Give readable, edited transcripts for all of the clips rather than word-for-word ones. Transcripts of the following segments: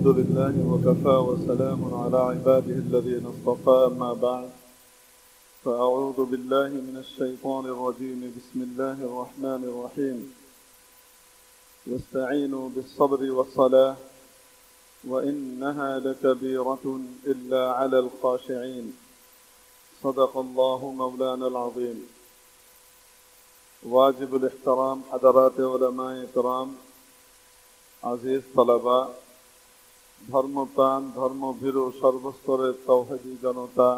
الحمد لله وكفى وسلام على عباده الذين اصطفى أما بعد فأعوذ بالله من الشيطان الرجيم بسم الله الرحمن الرحيم واستعينوا بالصبر والصلاة وإنها لكبيرة إلا على الخاشعين صدق الله مولانا العظيم واجب الاحترام حضرات علماء کرام আজিজ তলাবা ধর্মপ্রাণ ধর্মভীরু সর্বস্তরের তাওহীদি জনতা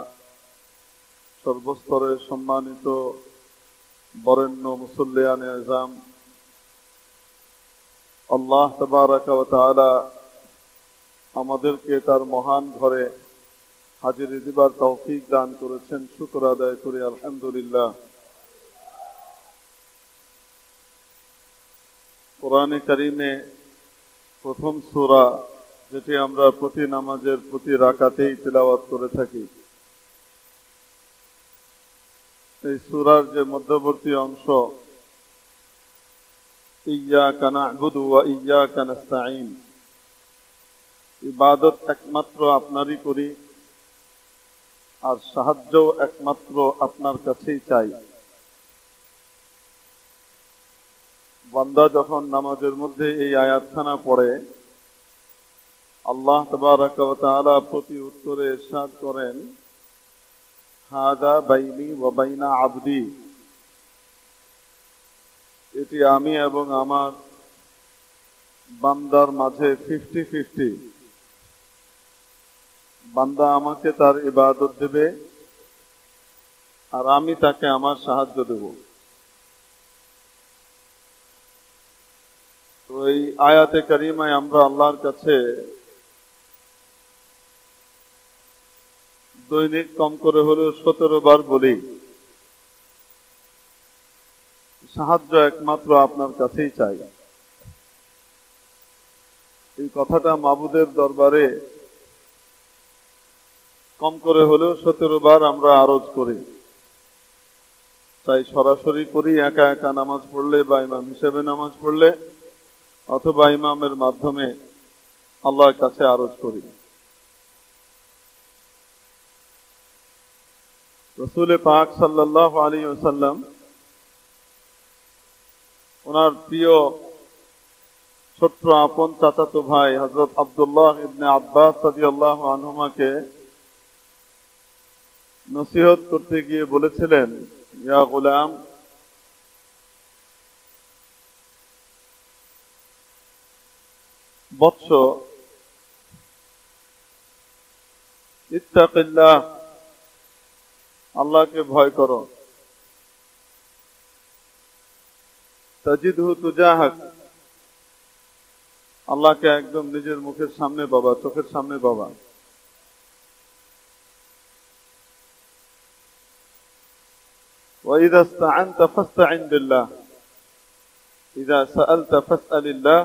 সর্বস্তরের সম্মানিত বরেণ্য মুসল্লিয়ানে আযম আল্লাহ তাবারাকা ওয়া তাআলা আমাদেরকে তার মহান ঘরে হাজিরি দিবার তৌফিক দান করেছেন শুকর আদায় করি আলহামদুলিল্লাহ। কোরআনে কারীমে প্রথম সূরা যেটি আমরা প্রতি নামাজের প্রতি রাকাতেই তিলাওয়াত করে থাকি, এই সূরার যে মধ্যবর্তী অংশ ইয়্যাকা না'বুদু ওয়া ইয়্যাকা নাস্তাঈন, ইবাদত একমাত্র আপনারই করি আর সাহায্য একমাত্র আপনার কাছেই চাই। বান্দা যখন নামাজের মধ্যে এই আয়াতখানা পড়ে আল্লাহ তাবারাকা ওয়া তাআলা প্রতি উত্তরে ইরশাদ করেন হাদা বাইনি ওয়া বাইনা আবদি, এটি আমি এবং আমার বান্দার মাঝে 50-50। বান্দা আমাকে তার ইবাদত দেবে আর আমি তাকে আমার সাহায্য দেব। তো এই আয়াতে কারিমায় আমরা আল্লাহর কাছে দৈনিক কম করে হলেও 17 বার বলি সাহায্য একমাত্র আপনার কাছেই চাই। এই কথাটা মাবুদের দরবারে কম করে হলেও 17 বার আমরা আরজ করি, চাই সরাসরি করি একা একা নামাজ পড়লে বা ইমাম হিসেবে নামাজ পড়লে অথবা ইমামের মাধ্যমে আল্লাহর কাছে আরজ করি। রাসূল পাক সাল্লাল্লাহু আলাইহি ওয়াসাল্লাম ওনার প্রিয় ছোট্ট আপন চাচাতো ভাই হযরত আব্দুল্লাহ ইবনে আব্বাস রাদিয়াল্লাহু আনহুমাকে নসিহত করতে গিয়ে বলেছিলেন, ইয়া গোলাম বৎস ইত্তাকিল্লাহ, আল্লাহকে ভয় করো, তাজিদহু তুজাহাক, আল্লাহকে একদম নিজের মুখের সামনে পাবা, চোখের সামনে পাবা। ওয়া ইযা ইসতাআনতা ফাসতাঈন বিল্লাহ, ইযা সাআলতা ফাসআলিল্লাহ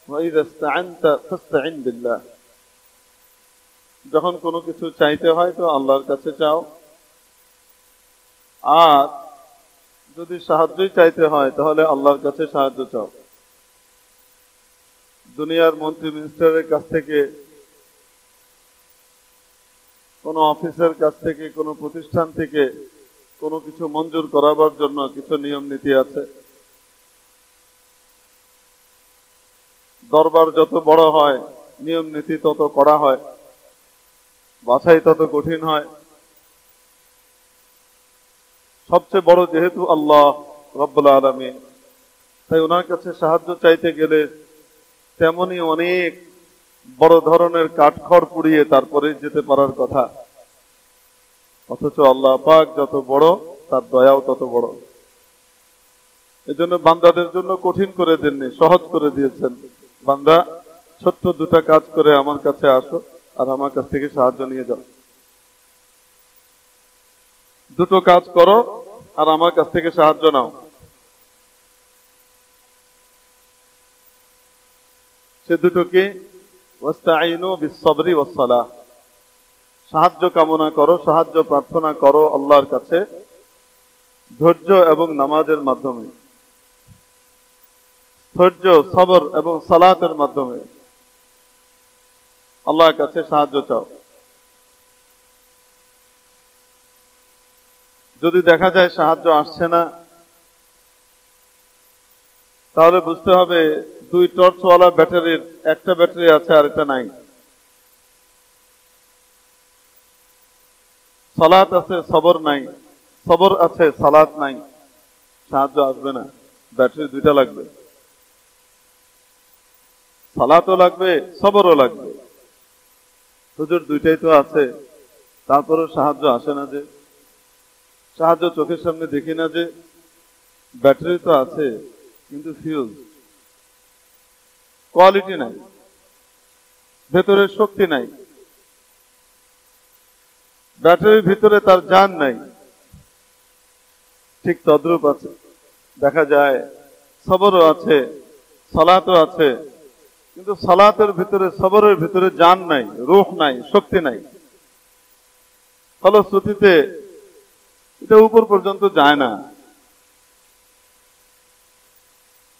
ওয়া ইযা ইসতাআনতা ফাসতাঈন বিল্লাহ, যখন কোনো কিছু চাইতে হয় তো আল্লাহর কাছে চাও, আর যদি সাহায্যই চাইতে হয় তাহলে আল্লাহর কাছে সাহায্য চাও। দুনিয়ার মন্ত্রী মিনিস্টারের কাছ থেকে, কোনো অফিসের কাছ থেকে, কোনো প্রতিষ্ঠান থেকে কোনো কিছু মঞ্জুর করাবার জন্য কিছু নিয়ম নীতি আছে। দরবার যত বড় হয় নিয়ম নীতি তত কড়া হয়, বাছাই তত কঠিন হয়। সবচেয়ে বড় যেহেতু আল্লাহ রব্বুল আলামিন, তাই ওনার কাছে সাহায্য চাইতে গেলে তেমনি অনেক বড় ধরনের কাঠখড় পুড়িয়ে তারপরে যেতে পারার কথা। অথচ আল্লাহ পাক যত বড় তার দয়াও তত বড়। এজন্য বান্দাদের জন্য কঠিন করে দেননি, সহজ করে দিয়েছেন। বান্দা ছোট্ট দুটা কাজ করে আমার কাছে আসো আর আমার কাছ থেকে সাহায্য নিয়ে যাও। দুটো কাজ করো আর আমার কাছ থেকে সাহায্য নাও। সে দুটো কি? ওয়াস্তাঈনু বিস-সাবরি ওয়াস-সালাহ, সাহায্য কামনা করো, সাহায্য প্রার্থনা করো আল্লাহর কাছে ধৈর্য এবং নামাজের মাধ্যমে। ধৈর্য, সবর এবং সালাতের মাধ্যমে। আল্লাহর কাছে সাহায্য চাও। যদি দেখা যায় সাহায্য আসছে না, তাহলে বুঝতে হবে 2 টর্চওয়ালা ব্যাটারির একটা ব্যাটারি আছে আর একটা নাই। সালাত আছে, সবর নাই, সবর আছে, সালাত নাই, সাহায্য আসবে না। ব্যাটারি 2টা লাগবে, সালাতও লাগবে, সবরও লাগবে। হুজুর 2টাই তো আছে, তারপরেও সাহায্য আসে না যে? সাহায্য চোখের সামনে দেখি না যে? ব্যাটারি তো আছে, কিন্তু ফিউজ, কোয়ালিটি নাই, ভেতরে শক্তি নাই, ব্যাটারির ভিতরে তার জান নাই। ঠিক তদ্রূপ আছে, দেখা যায় সবরও আছে, সালাতও আছে, কিন্তু সালাতের ভিতরে, সবরের ভিতরে জান নাই, রূহ নাই, শক্তি নাই। ফলশ্রুতিতে এটা উপর পর্যন্ত যায় না।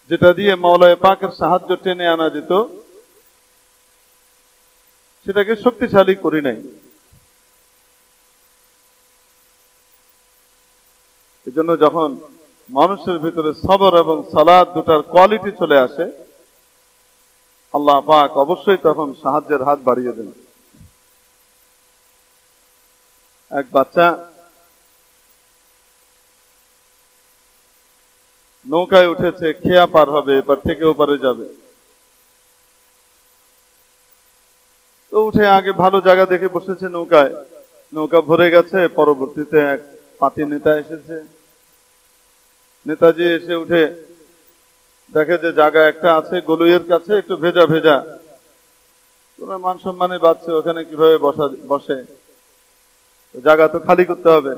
যেটা দিয়ে মাওলায়ে পাকের সাহায্য টেনে আনা যেত, সেটাকে শক্তিশালী করি নাই। এজন্য যখন মানুষের ভিতরে সবর এবং সালাত দুটার কোয়ালিটি চলে আসে, আল্লাহ পাক অবশ্যই তখন সাহায্যের হাত বাড়িয়ে দেন। এক বাচ্চা নৌকায় উঠেছে, খেয়া পার হবে, এপার থেকে ওপারে যাবে। তো উঠে আগে ভালো জায়গা দেখে বসেছে নৌকায়, নৌকা ভরে গেছে। পরবর্তীতে এক পাতি নেতা এসেছে, নেতাজি এসে উঠে দেখে যে জায়গা একটা আছে গলুইয়ের কাছে, একটু ভেজা ভেজা, তোমার মান সম্মানে বাঁচছে, ওখানে কিভাবে বসে, জায়গা তো খালি করতে হবে।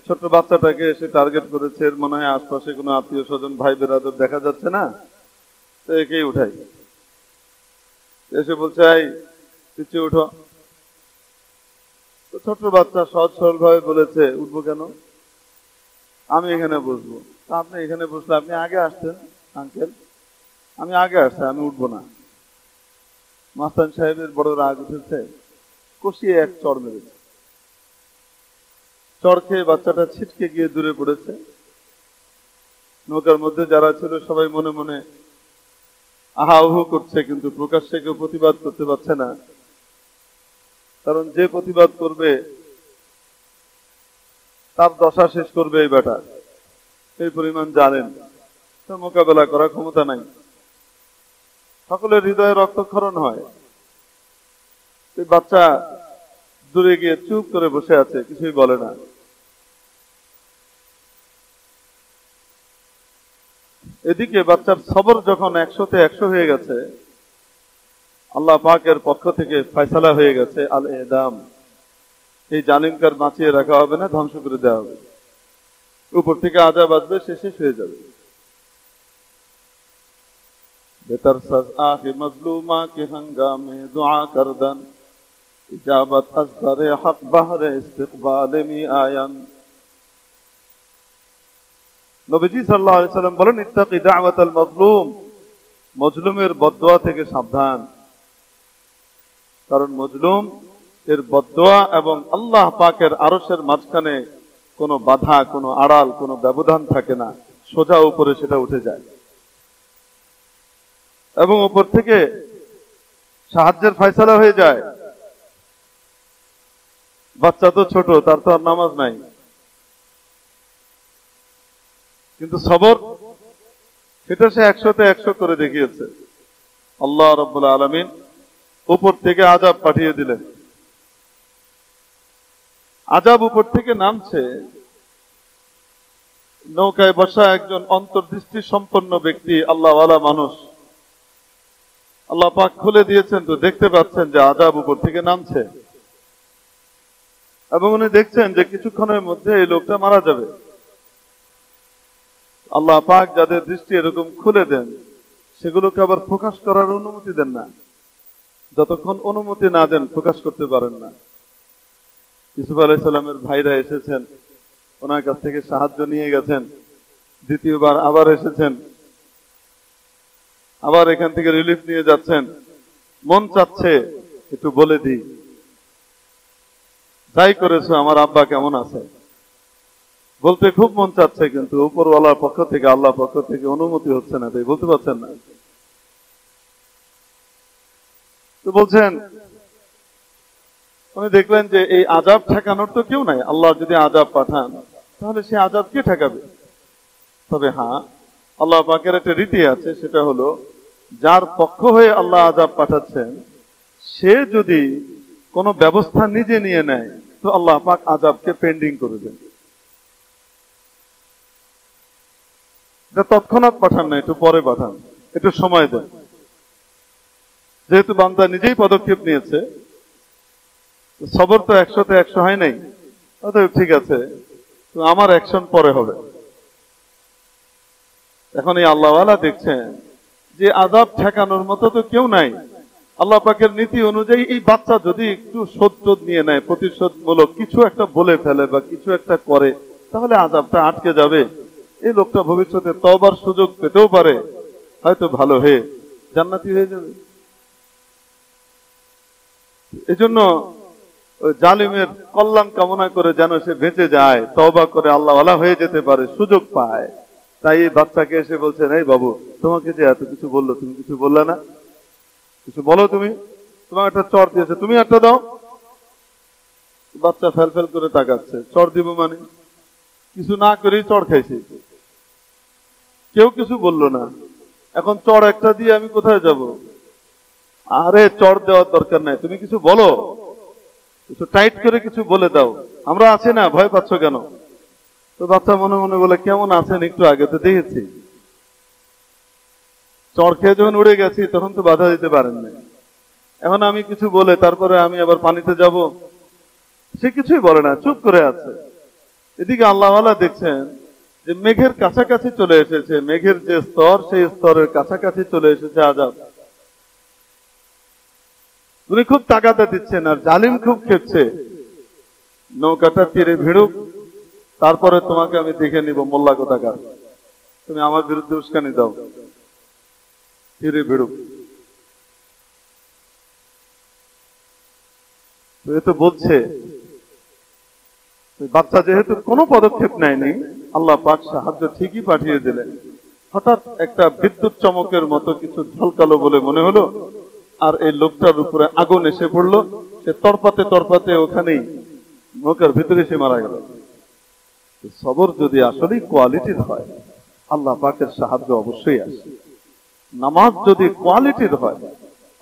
ছোট্ট বাচ্চাটাকে এসে টার্গেট করেছে, এর মনে হয় আশপাশে কোনো আত্মীয় স্বজন ভাই বেরাদর দেখা যাচ্ছে না, তো একেই উঠাই। এসে বলছে, এই পিছিয়ে উঠো। তো ছোট্ট বাচ্চা সহজ সরল ভাবে বলেছে, উঠবো কেন, আমি এখানে বসবো। আপনি এখানে বসলে আপনি আগে আসতেন আঙ্কেল, আমি আগে আসছি, আমি উঠবো না। মাস্তান সাহেবের বড় রাগ উঠেছে, কষিয়ে এক চড় মেরেছে। চড় খেয়ে বাচ্চাটা ছিটকে গিয়ে দূরে পড়েছে। নৌকার মধ্যে যারা ছিল সবাই মনে মনে আহা উহু করছে, কিন্তু প্রকাশ্যে কেউ প্রতিবাদ করতে পারছে না। কারণ যে প্রতিবাদ করবে তার দশা শেষ করবে এই বেটা, এই পরিমাণ জানেন, তো মোকাবেলা করার ক্ষমতা নাই। সকলের হৃদয়ে রক্তক্ষরণ হয়। বাচ্চা দূরে গিয়ে চুপ করে বসে আছে, কিছুই বলে না। এদিকে বাচ্চার সবর যখন 100-তে 100 হয়ে গেছে, আল্লাহ পাকের পক্ষ থেকে ফয়সালা হয়ে গেছে, আল এদাম, এই জালিমকার বাঁচিয়ে রাখা হবে না, ধ্বংস করে দেওয়া হবে। উপর থেকে আযাব আসবে, সে শেষ হয়ে যাবে। বেতার সাজ আখি মজলুমা কে হঙ্গামে দুআ করদান, ইজাবত আসদারে হক বাহরে ইস্তিকবালে মি আয়ান। নবীজি সাল্লাল্লাহু আলাইহি সাল্লাম বলেন, ইত্তাকি দাওয়াতাল মাজলুম, মজলুমের বদদোয়া থেকে সাবধান। কারণ মজলুম এর বদদোয়া এবং আল্লাহ পাকের আরশের মাঝখানে কোনো বাধা, কোনো আড়াল, কোনো ব্যবধান থাকে না, সোজা উপরে সেটা উঠে যায় এবং উপর থেকে সাহায্যের ফয়সালা হয়ে যায়। বাচ্চা তো ছোট, তার তো আর নামাজ নাই, কিন্তু সবর সেটা সে 100-তে 100 করে দেখিয়েছে। আল্লাহ রাব্বুল আলামিন উপর থেকে আযাব পাঠিয়ে দিলেন। আযাব উপর থেকে নামছে, নৌকায় বসা একজন অন্তর্দৃষ্টি সম্পন্ন ব্যক্তি, আল্লাহওয়ালা মানুষ, আল্লাহ পাক খুলে দিয়েছেন, তো দেখতে পাচ্ছেন যে আযাব উপর থেকে নামছে এবং উনি দেখছেন যে কিছুক্ষণের মধ্যে এই লোকটা মারা যাবে। আল্লাহ পাক যাদের দৃষ্টি এরকম খুলে দেন, সেগুলোকে আবার প্রকাশ করার অনুমতি দেন না। যতক্ষণ অনুমতি না দেন প্রকাশ করতে পারেন না। ইউসুফ আলাইহিস সালামের ভাইরা এসেছেন, ওনার কাছ থেকে সাহায্য নিয়ে গেছেন, দ্বিতীয়বার আবার এসেছেন, আবার এখান থেকে রিলিফ নিয়ে যাচ্ছেন, মন চাচ্ছে একটু বলে দিই, যাই করেছো আমার আব্বা কেমন আছে, বলতে খুব মন চাচ্ছে, কিন্তু উপরওয়ালার পক্ষ থেকে, আল্লাহর পক্ষ থেকে অনুমতি হচ্ছে না, তাই বলতে পারছেন না। তো বলছেন, উনি দেখলেন যে এই আযাব ঠেকানোর তো কেউ নাই, আল্লাহ যদি আযাব পাঠান তাহলে সে আযাব কে ঠেকাবে। তবে হ্যাঁ, আল্লাহ পাকের একটা রীতি আছে, সেটা হলো যার পক্ষ হয়ে আল্লাহ আযাব পাঠাচ্ছেন সে যদি কোনো ব্যবস্থা নিজে নিয়ে নেয় তো আল্লাহ পাক আযাবকে পেন্ডিং করে দেন। এটা তৎক্ষণাৎ পাঠান না, একটু পরে পাঠান, একটু সময় দেন। যেহেতু বান্দা নিজেই পদক্ষেপ নিয়েছে, সবর তো 100-তে 100 হয় নাই, অতএব ঠিক আছে, তো আমার অ্যাকশন পরে হবে। এখন এই আল্লাহওয়ালা দেখছেন যে আযাব ঠেকানোর মতো তো কেউ নাই। আল্লাহ পাকের নীতি অনুযায়ী এই বাচ্চা যদি একটু শোধ নিয়ে নেয়, প্রতিশোধমূলক কিছু একটা বলে ফেলে বা কিছু একটা করে, তাহলে আযাবটা আটকে যাবে। এই লোকটা ভবিষ্যতে তওবার সুযোগ পেতেও পারে, হয়তো ভালো হয়ে জান্নাতি হয়ে যাবে। এজন্য ওই জালিমের কল্যাণ কামনা করে যেন সে বেঁচে যায়, তওবা করে আল্লাহওয়ালা হয়ে যেতে পারে, সুযোগ পায়। তাই এই বাচ্চাকে এসে বলছেন, এই বাবু, তোমাকে যে এত কিছু বললো, তুমি কিছু বললে না, কিছু বলো। তুমি, তোমার একটা চর দিয়েছে, তুমি একটা দাও। বাচ্চা ফেল ফেল করে তাকাচ্ছে, চর দিব মানে? কিছু না করেই চর খাইছে, কেউ কিছু বললো না, এখন চর একটা দিয়ে আমি কোথায় যাব? আরে চর দেওয়ার দরকার নাই, তুমি কিছু বলো, কিছু টাইট করে কিছু বলে দাও, আমরা আছি না, ভয় পাচ্ছ কেন? তো বাচ্চা মনে মনে বলে, কেমন আছেন একটু আগে তো দেখেছি, চর খেয়ে যখন উড়ে গেছি তখন তো বাধা দিতে পারেন না, এখন আমি কিছু বলে তারপরে আমি আবার পানিতে যাব? সে কিছুই বলে না, চুপ করে আছে। এদিকে আল্লাহওয়ালা দেখছেন যে মেঘের কাছাকাছি চলে এসেছে, মেঘের যে স্তর সেই স্তরের কাছাকাছি চলে এসেছে আযাব। উনি খুব তাগাদা দিচ্ছেন আর জালিম খুব খেপছে, নৌকাটা তীরে ভিড়ুক, তারপরে তোমাকে আমি দেখে নিব মোল্লা কোথাকার, তুমি আমার বিরুদ্ধে উস্কানি দাও, তীরে ভিড়ুক। এ তো বলছে, বাচ্চা যেহেতু কোনো পদক্ষেপ নেয়নি, আল্লাহ পাক সাহায্য ঠিকই পাঠিয়ে দিলেন। হঠাৎ একটা বিদ্যুৎ চমকের মতো কিছু ঝলকালো বলে মনে হলো, আর এই লোকটার উপরে আগুন এসে পড়লো, সে তরপাতে তরপাতে ওখানেই নৌকার ভিতরে সে মারা গেল। সবর যদি আসলেই কোয়ালিটির হয়, আল্লাহ পাকের সাহায্য অবশ্যই আসে। নামাজ যদি কোয়ালিটির হয়,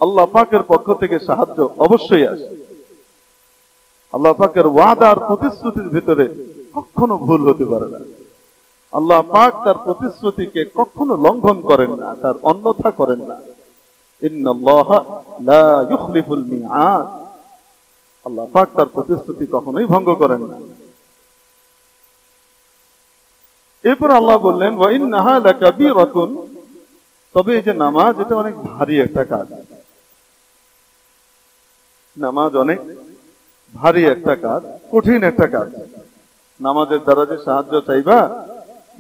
আল্লাহ পাকের পক্ষ থেকে সাহায্য অবশ্যই আসে। আল্লাহ পাকের ওয়াদা আর প্রতিশ্রুতির ভিতরে কখনো ভুল হতে পারে না। আল্লাহ পাক তার প্রতিশ্রুতিকে কখনো লঙ্ঘন করেন না, তার অন্যথা করেন না। ইন্নাল্লাহা লা ইউখলিফুল মিআদ, আল্লাহ পাক তার প্রতিশ্রুতি কখনোই ভঙ্গ করেন না। এরপর আল্লাহ বললেন, ওয়া ইন্নাহা লাকাবীরাতুন, তবে এই যে নামাজ, এটা অনেক ভারী একটা কাজ। নামাজ অনেক ভারী একটা কাজ, কঠিন একটা কাজ। নামাজের দ্বারা যে সাহায্য চাইবা,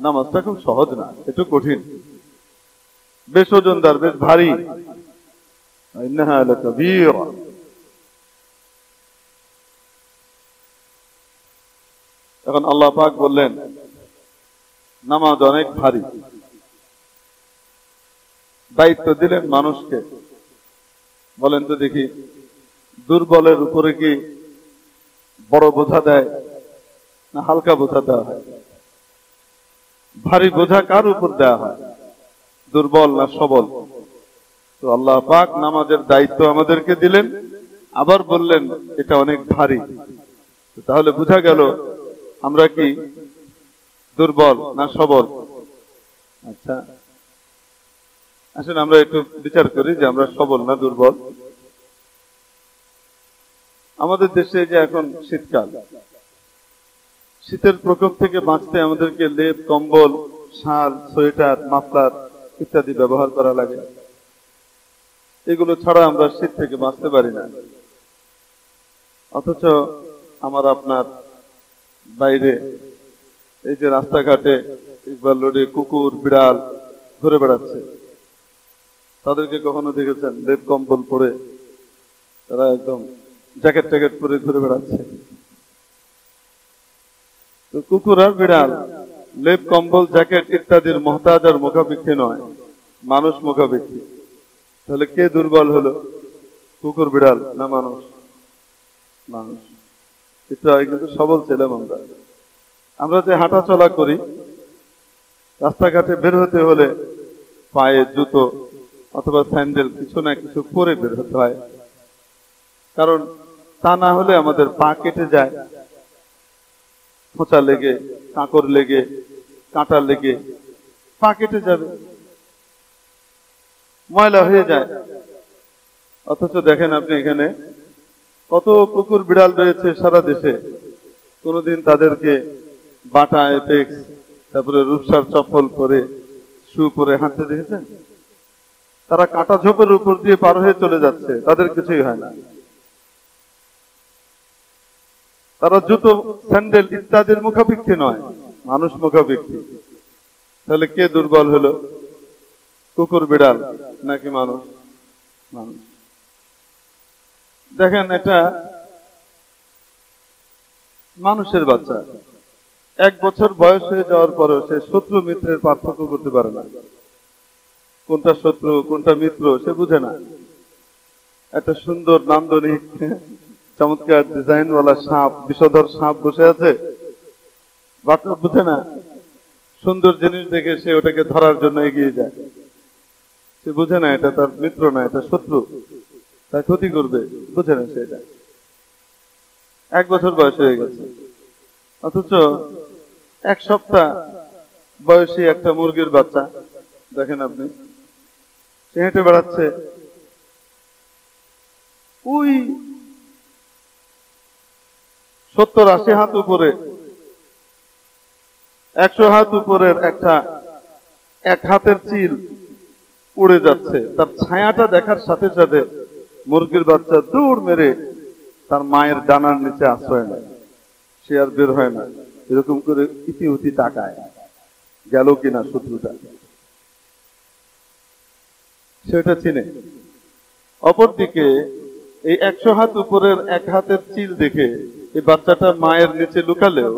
নামাজটা খুব সহজ না, একটু কঠিন, বেশ ওজনদার, বেশ ভারী। ইন্নাহা লাকাবীরা, এখন আল্লাহ পাক বললেন নামাজ অনেক ভারী, দায়িত্ব দিলেন মানুষকে। বলেন তো দেখি, দুর্বলের উপরে কি বড় বোঝা দেয় না হালকা বোঝা দেওয়া হয়? ভারী বোঝা কার উপর দেওয়া হয়, দুর্বল না সবল? তো আল্লাহ পাক নামাজের দায়িত্ব আমাদেরকে দিলেন, আবার বললেন এটা অনেক ভারী। তাহলে বোঝা গেল আমরা কি দুর্বল না সবল? আচ্ছা, আসলে আমরা একটু বিচার করি যে আমরা সবল না দুর্বল। আমাদের দেশে যে এখন শীতকাল, শীতের প্রকোপ থেকে বাঁচতে আমাদেরকে লেপ, কম্বল, শাল, সোয়েটার, মাফলার ইত্যাদি ব্যবহার করা লাগে। এগুলো ছাড়া আমরা শীত থেকে বাঁচতে পারি না। অথচ আমার আপনার বাইরে এই যে রাস্তাঘাটে ইকবাল রোডে কুকুর, বিড়াল ঘুরে বেড়াচ্ছে, তাদেরকে কখনো দেখেছেন লেপ কম্বল পরে তারা একদম জ্যাকেট ট্যাকেট পরে ঘুরে বেড়াচ্ছে? তো কুকুর আর বিড়াল লেপ কম্বল জ্যাকেট ইত্যাদির মহতাজ আর মুখাপেক্ষী নয়, মানুষ মুখাপেক্ষী। তাহলে কে দুর্বল হলো, কুকুর বিড়াল না মানুষ? মানুষ। কিন্তু সবল ছিলাম আমরা যে হাঁটা চলা করি, রাস্তাঘাটে বের হতে হলে পায়ে জুতো অথবা স্যান্ডেল কিছু না কিছু পরে বের হতে হয়, কারণ তা না হলে আমাদের পা কেটে যায়, খোঁচা লেগে, কাঁকড় লেগে, কাঁটা লেগে পা কেটে যাবে, ময়লা হয়ে যায়। অথচ দেখেন আপনি এখানে কত কুকুর বিড়াল রয়েছে সারা দেশে, কোনদিন তাদেরকে বাটা এপেক্স তারপরে রূপসার চপ্পল পরে শু পরে হাঁটতে দেখেছেন? তারা কাঁটা ঝোপের উপর দিয়ে পার হয়ে চলে যাচ্ছে, তাদের কিছুই হয় না। তারা জুতো স্যান্ডেল ইত্যাদির মুখাপেক্ষী নয়, মানুষ মুখাপেক্ষী। তাহলে কে দুর্বল হলো, কুকুর বিড়াল নাকি মানুষ? মানুষ। দেখেন এটা মানুষের বাচ্চা 1 বছর বয়স হয়ে যাওয়ার পরেও সে শত্রু মিত্রের পার্থক্য করতে পারে না, কোনটা শত্রু কোনটা মিত্র সে বুঝে না। একটা সুন্দর নান্দনিক চমৎকার ডিজাইনওয়ালা সাপ, বিষধর সাপ বসে আছে, বাচ্চা বুঝে না, সুন্দর জিনিস দেখে সে ওটাকে ধরার জন্য এগিয়ে যায়। সে বুঝে না এটা তার মিত্র না, এটা শত্রু, তার ক্ষতি করবে, বুঝে না সে এটা। 1 বছর বয়স হয়ে গেছে, অথচ 1 সপ্তাহ বয়সী একটা মুরগির বাচ্চা দেখেন আপনি, সে হেঁটে বেড়াচ্ছে ওই 70-80 হাত উপরে, 100 হাত উপরের একটা 1 হাতের চিল উড়ে যাচ্ছে, তার ছায়াটা দেখার সাথে সাথে মুরগির বাচ্চা দৌড় মেরে তার মায়ের ডানার নিচে আশ্রয় নেয়, সে আর বের হয় না, এরকম করে ইতিউতি তাকায় গেল কিনা শত্রুটা, সেটা চিনে। অপরদিকে এই 100 হাত উপরের 1 হাতের চিল দেখে এই বাচ্চাটা মায়ের নিচে লুকালেও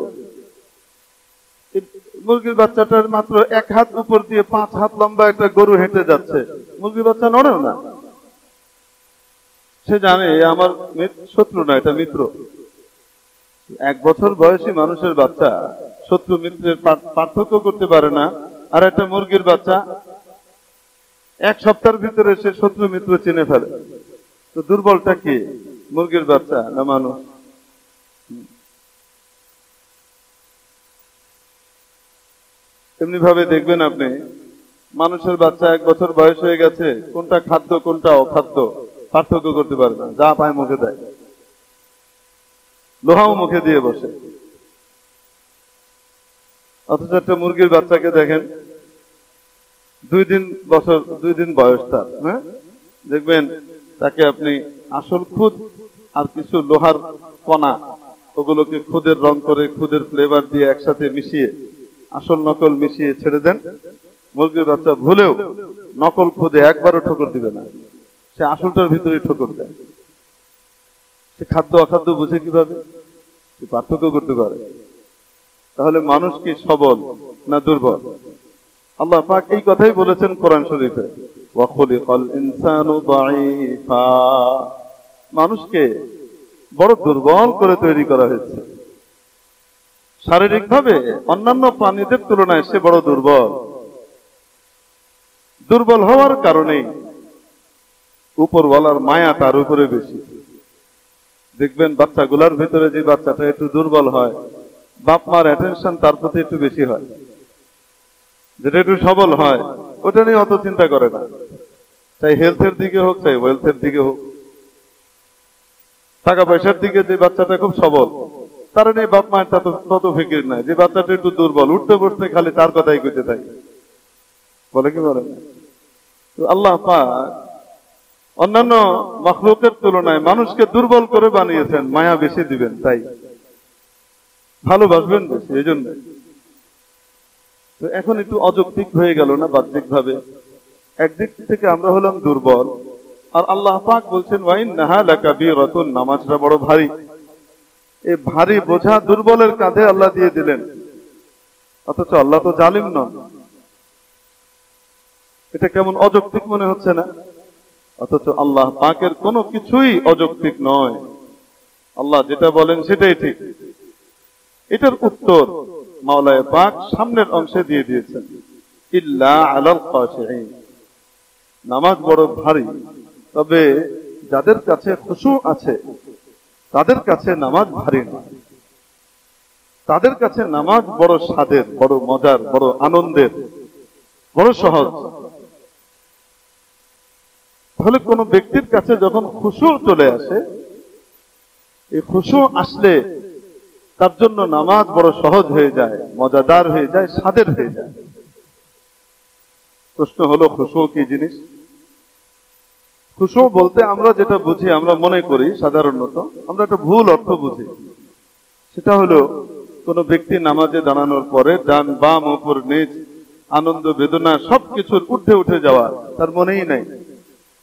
মুরগির বাচ্চাটার মাত্র 1 হাত উপর দিয়ে 5 হাত লম্বা একটা গরু হেঁটে যাচ্ছে, মুরগির বাচ্চা নড়েও না। সে জানে আমার শত্রু না, এটা মিত্র। 1 বছর বয়সী মানুষের বাচ্চা শত্রু মিত্রের পার্থক্য করতে পারে না, আর একটা মুরগির বাচ্চা 1 সপ্তাহের ভিতরে সে শত্রু মিত্র চিনে ফেলে। তো দুর্বলটা কি, মুরগির বাচ্চা না মানুষ? এমনি ভাবে দেখবেন আপনি, মানুষের বাচ্চা 1 বছর বয়স হয়ে গেছে, কোনটা খাদ্য কোনটা অখাদ্য পার্থক্য করতে পারে না, যা পায় মুখে দেয়, লোহাও মুখে দিয়ে বসে। অথচ একটা মুরগির বাচ্চাকে দেখেন 2 দিন বয়স তার, হ্যাঁ, দেখবেন তাকে আপনি আসল খুদ আর কিছু লোহার কণা ওগুলোকে খুদের রং করে খুদের ফ্লেভার দিয়ে একসাথে মিশিয়ে আসল নকল মিশিয়ে ছেড়ে দেন, মুরগির বাচ্চা ভুলেও নকল খুদে একবারও ঠোকর দিবে না, সে আসলটার ভিতরে ঠোকর দেয়। সে খাদ্য অখাদ্য বুঝে কিভাবে, সে পার্থক্য করতে পারে। তাহলে মানুষ কি সবল না দুর্বল? আল্লাহ পাক এই কথাই বলেছেন কোরআন শরীফে, ওয়া খুলিকাল ইনসানু দাঈফা, মানুষকে বড় দুর্বল করে তৈরি করা হয়েছে। শারীরিকভাবে অন্যান্য প্রাণীদের তুলনায় সে বড় দুর্বল। দুর্বল হওয়ার কারণেই উপরওয়ালার মায়া তার উপরে বেশি। দেখবেন বাচ্চাগুলার ভিতরে যে বাচ্চাটা একটু দুর্বল হয়, বাপ মার অ্যাটেনশন তার প্রতি একটু বেশি হয়। যেটা একটু সবল হয় ওটা নিয়ে অত চিন্তা করে না, চাই হেলথের দিকে হোক চাই ওয়েলথের দিকে হোক। টাকা পয়সার দিকে যে বাচ্চাটা খুব সবল, তার নিয়ে বাপ মায়ের তত ফিকির নাই। যে বাচ্চাটা একটু দুর্বল, উঠতে বসতে খালি তার কথাই কইতে থাকে, বলে কি বলে। আল্লাহ পাক অন্যান্য মাখলুকের তুলনায় মানুষকে দুর্বল করে বানিয়েছেন, মায়া বেশি দিবেন, তাই ভালোবাসবেন বেশি, এই জন্য। তো এখন একটু অযৌক্তিক হয়ে গেল না বাহ্যিক ভাবে? একদিক থেকে আমরা হলাম দুর্বল, আর আল্লাহ পাক বলছেন ওয়াইন্নাহা লাকাবীরাতুন, নামাজটা বড় ভারী। এই ভারী বোঝা দুর্বলের কাঁধে আল্লাহ দিয়ে দিলেন, অথচ আল্লাহ তো জালিম নন। এটা কেমন অযৌক্তিক মনে হচ্ছে না? অথচ আল্লাহ পাকের কোনো কিছুই অযৌক্তিক নয়, আল্লাহ যেটা বলেন সেটাই ঠিক। এটার উত্তর মাওলায়ে পাক সামনের অংশে দিয়ে দিয়েছেন, ইল্লা আলাল খাশিঈন। নামাজ বড় ভারী, তবে যাদের কাছে খুশু আছে তাদের কাছে নামাজ ভারী না, তাদের কাছে নামাজ বড় স্বাদের, বড় মজার, বড় আনন্দের, বড় সহজ। তাহলে কোন ব্যক্তির কাছে যখন খুশু চলে আসে, এই খুশু আসলে তার জন্য নামাজ বড় সহজ হয়ে যায়, মজাদার হয়ে যায়, স্বাদের হয়ে যায়। প্রশ্ন হলো খুশু কি জিনিস? খুশু বলতে আমরা যেটা বুঝি, আমরা মনে করি সাধারণত আমরা একটা ভুল অর্থ বুঝি। সেটা হলো কোন ব্যক্তি নামাজে দাঁড়ানোর পরে ডান বাম উপর নিচ আনন্দ বেদনা সবকিছুর ঊর্ধ্বে উঠে যাওয়া, তার মনেই নাই,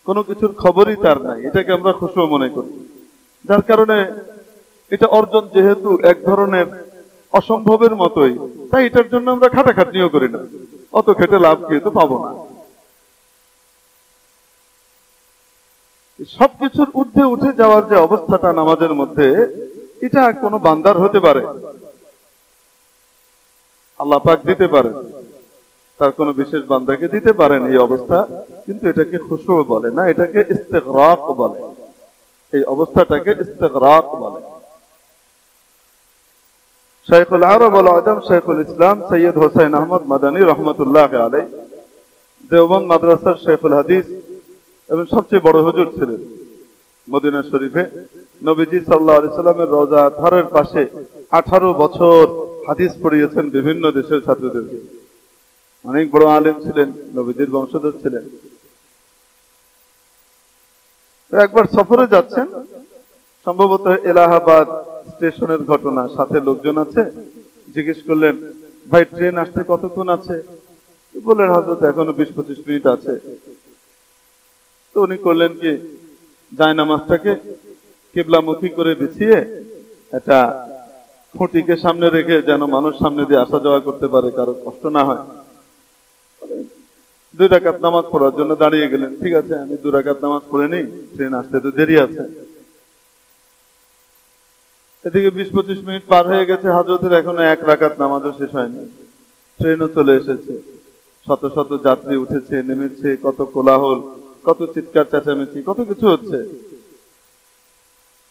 কোনো কিছুর খবরই তার নাই, এটাকে আমরা খুশু মনে করি। যার কারণে এটা অর্জন যেহেতু এক ধরনের অসম্ভবের মতোই, তাই এটার জন্য আমরা খাটাখাটনিও করি না, অত খেটে লাভ কিন্তু পাবো না। সবকিছুর ঊর্ধ্বে উঠে যাওয়ার যে অবস্থাটা নামাজের মধ্যে, এটা কোনো বান্দার হতে পারে, আল্লাহ পাক দিতে পারেন, তার কোনো বিশেষ বান্দাকে দিতে পারেন এই অবস্থা, কিন্তু এটাকে খুশু বলে না, এটাকে ইস্তিগরাক বলে। এই অবস্থাটাকে ইস্তিগরাক বলে। শাইখুল আরব ওয়াল আজম শাইখুল ইসলাম সৈয়দ হোসেন আহমদ মাদানী রহমতুল্লাহ আলাইহি দেওবন্দ মাদ্রাসার শাইখুল হাদিস এবং সবচেয়ে বড় হুজুর ছিলেন। মদিনা শরীফে নবীজি সাল্লাল্লাহু আলাইহি সাল্লামের রওজা ধারের পাশে 18 বছর হাদিস পড়িয়েছেন বিভিন্ন দেশের ছাত্রদেরকে। অনেক বড় আলেম ছিলেন, নবীজির বংশধর ছিলেন। একবার সফরে যাচ্ছেন, সম্ভবত এলাহাবাদ স্টেশনের ঘটনা, সাথে লোকজন আছে, জিজ্ঞেস করলেন ভাই ট্রেন আসতে কতক্ষণ আছে? বললেন হযরত এখনো 20-25 মিনিট আছে। তো উনি করলেন কি, জায়নামাজটাকে কিবলামুখী করে বিছিয়ে একটা খুঁটিকে সামনে রেখে, যেন মানুষ সামনে দিয়ে আসা যাওয়া করতে পারে, কারো কষ্ট না হয়, 2 রাকাত নামাজ পড়ার জন্য দাঁড়িয়ে গেলেন। ঠিক আছে, আমি 2 রাকাত নামাজ পড়ে নিই, ট্রেন আসতে তো দেরি আছে। এদিকে 20-25 মিনিট পার হয়ে গেছে, হযরতের এখনো 1 রাকাত নামাজও শেষ হয়নি। ট্রেনও চলে এসেছে, শত শত যাত্রী উঠেছে নেমেছে, কত কোলাহল, কত চিৎকার চেঁচামেচি, কত কিছু হচ্ছে।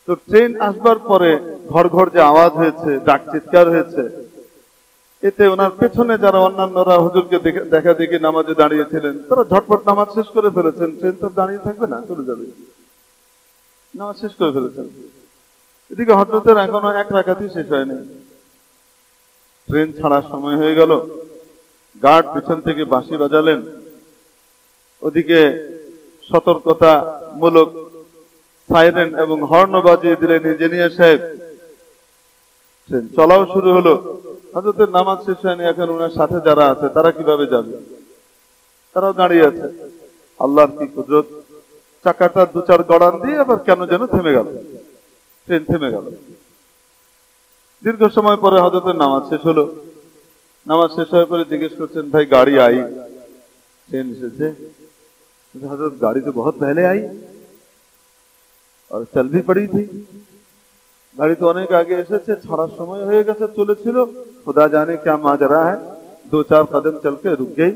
তো ট্রেন আসবার পরে ঘর ঘর যে আওয়াজ হয়েছে, ডাক চিৎকার হয়েছে, এতে ওনার পেছনে যারা অন্যান্যরা হুজুরকে দেখা দেখি নামাজে দাঁড়িয়েছিলেন, তারা ঝটপট নামাজ শেষ করে ফেলেছেন। ট্রেন তো দাঁড়িয়ে থাকবে না, চলে যাবে, নামাজ শেষ করে ফেলেছেন। এদিকে হযরতের এখনো 1 রাকাতই শেষ হয়নি। ট্রেন ছাড়ার সময় হয়ে গেল, গার্ড পিছন থেকে বাঁশি বাজালেন, ওদিকে সতর্কতামূলক সাইরেন এবং হর্ন বাজিয়ে দিলেন ইঞ্জিনিয়ার সাহেব। ট্রেন চলাও শুরু হলো। হযরতের নামাজ শেষ হয়নি, এখন ওনার সাথে যারা আছে তারা কিভাবে যাবে? তারাও দাঁড়িয়ে আছে। আল্লাহর কি কুদরত, চাকাটা 2-4 গড়ান দিয়ে আবার কেন যেন থেমে গেল, ট্রেন থেমে গেল। দীর্ঘ সময় পরে হযরতের নামাজ শেষ হলো। নামাজ শেষ হওয়ার পরে জিজ্ঞেস করছেন ভাই গাড়ি আই? ট্রেন এসেছে। हजरत गाड़ी तो बहुत पहले आई और चल भी पड़ी थी, गाड़ी तो अनेक आगे এসেছে, ছাড়ার সময় হয়ে গেছে, চলেছিল, खुदा जाने क्या माजरा है, 2-4 कदम चल के रुक गई,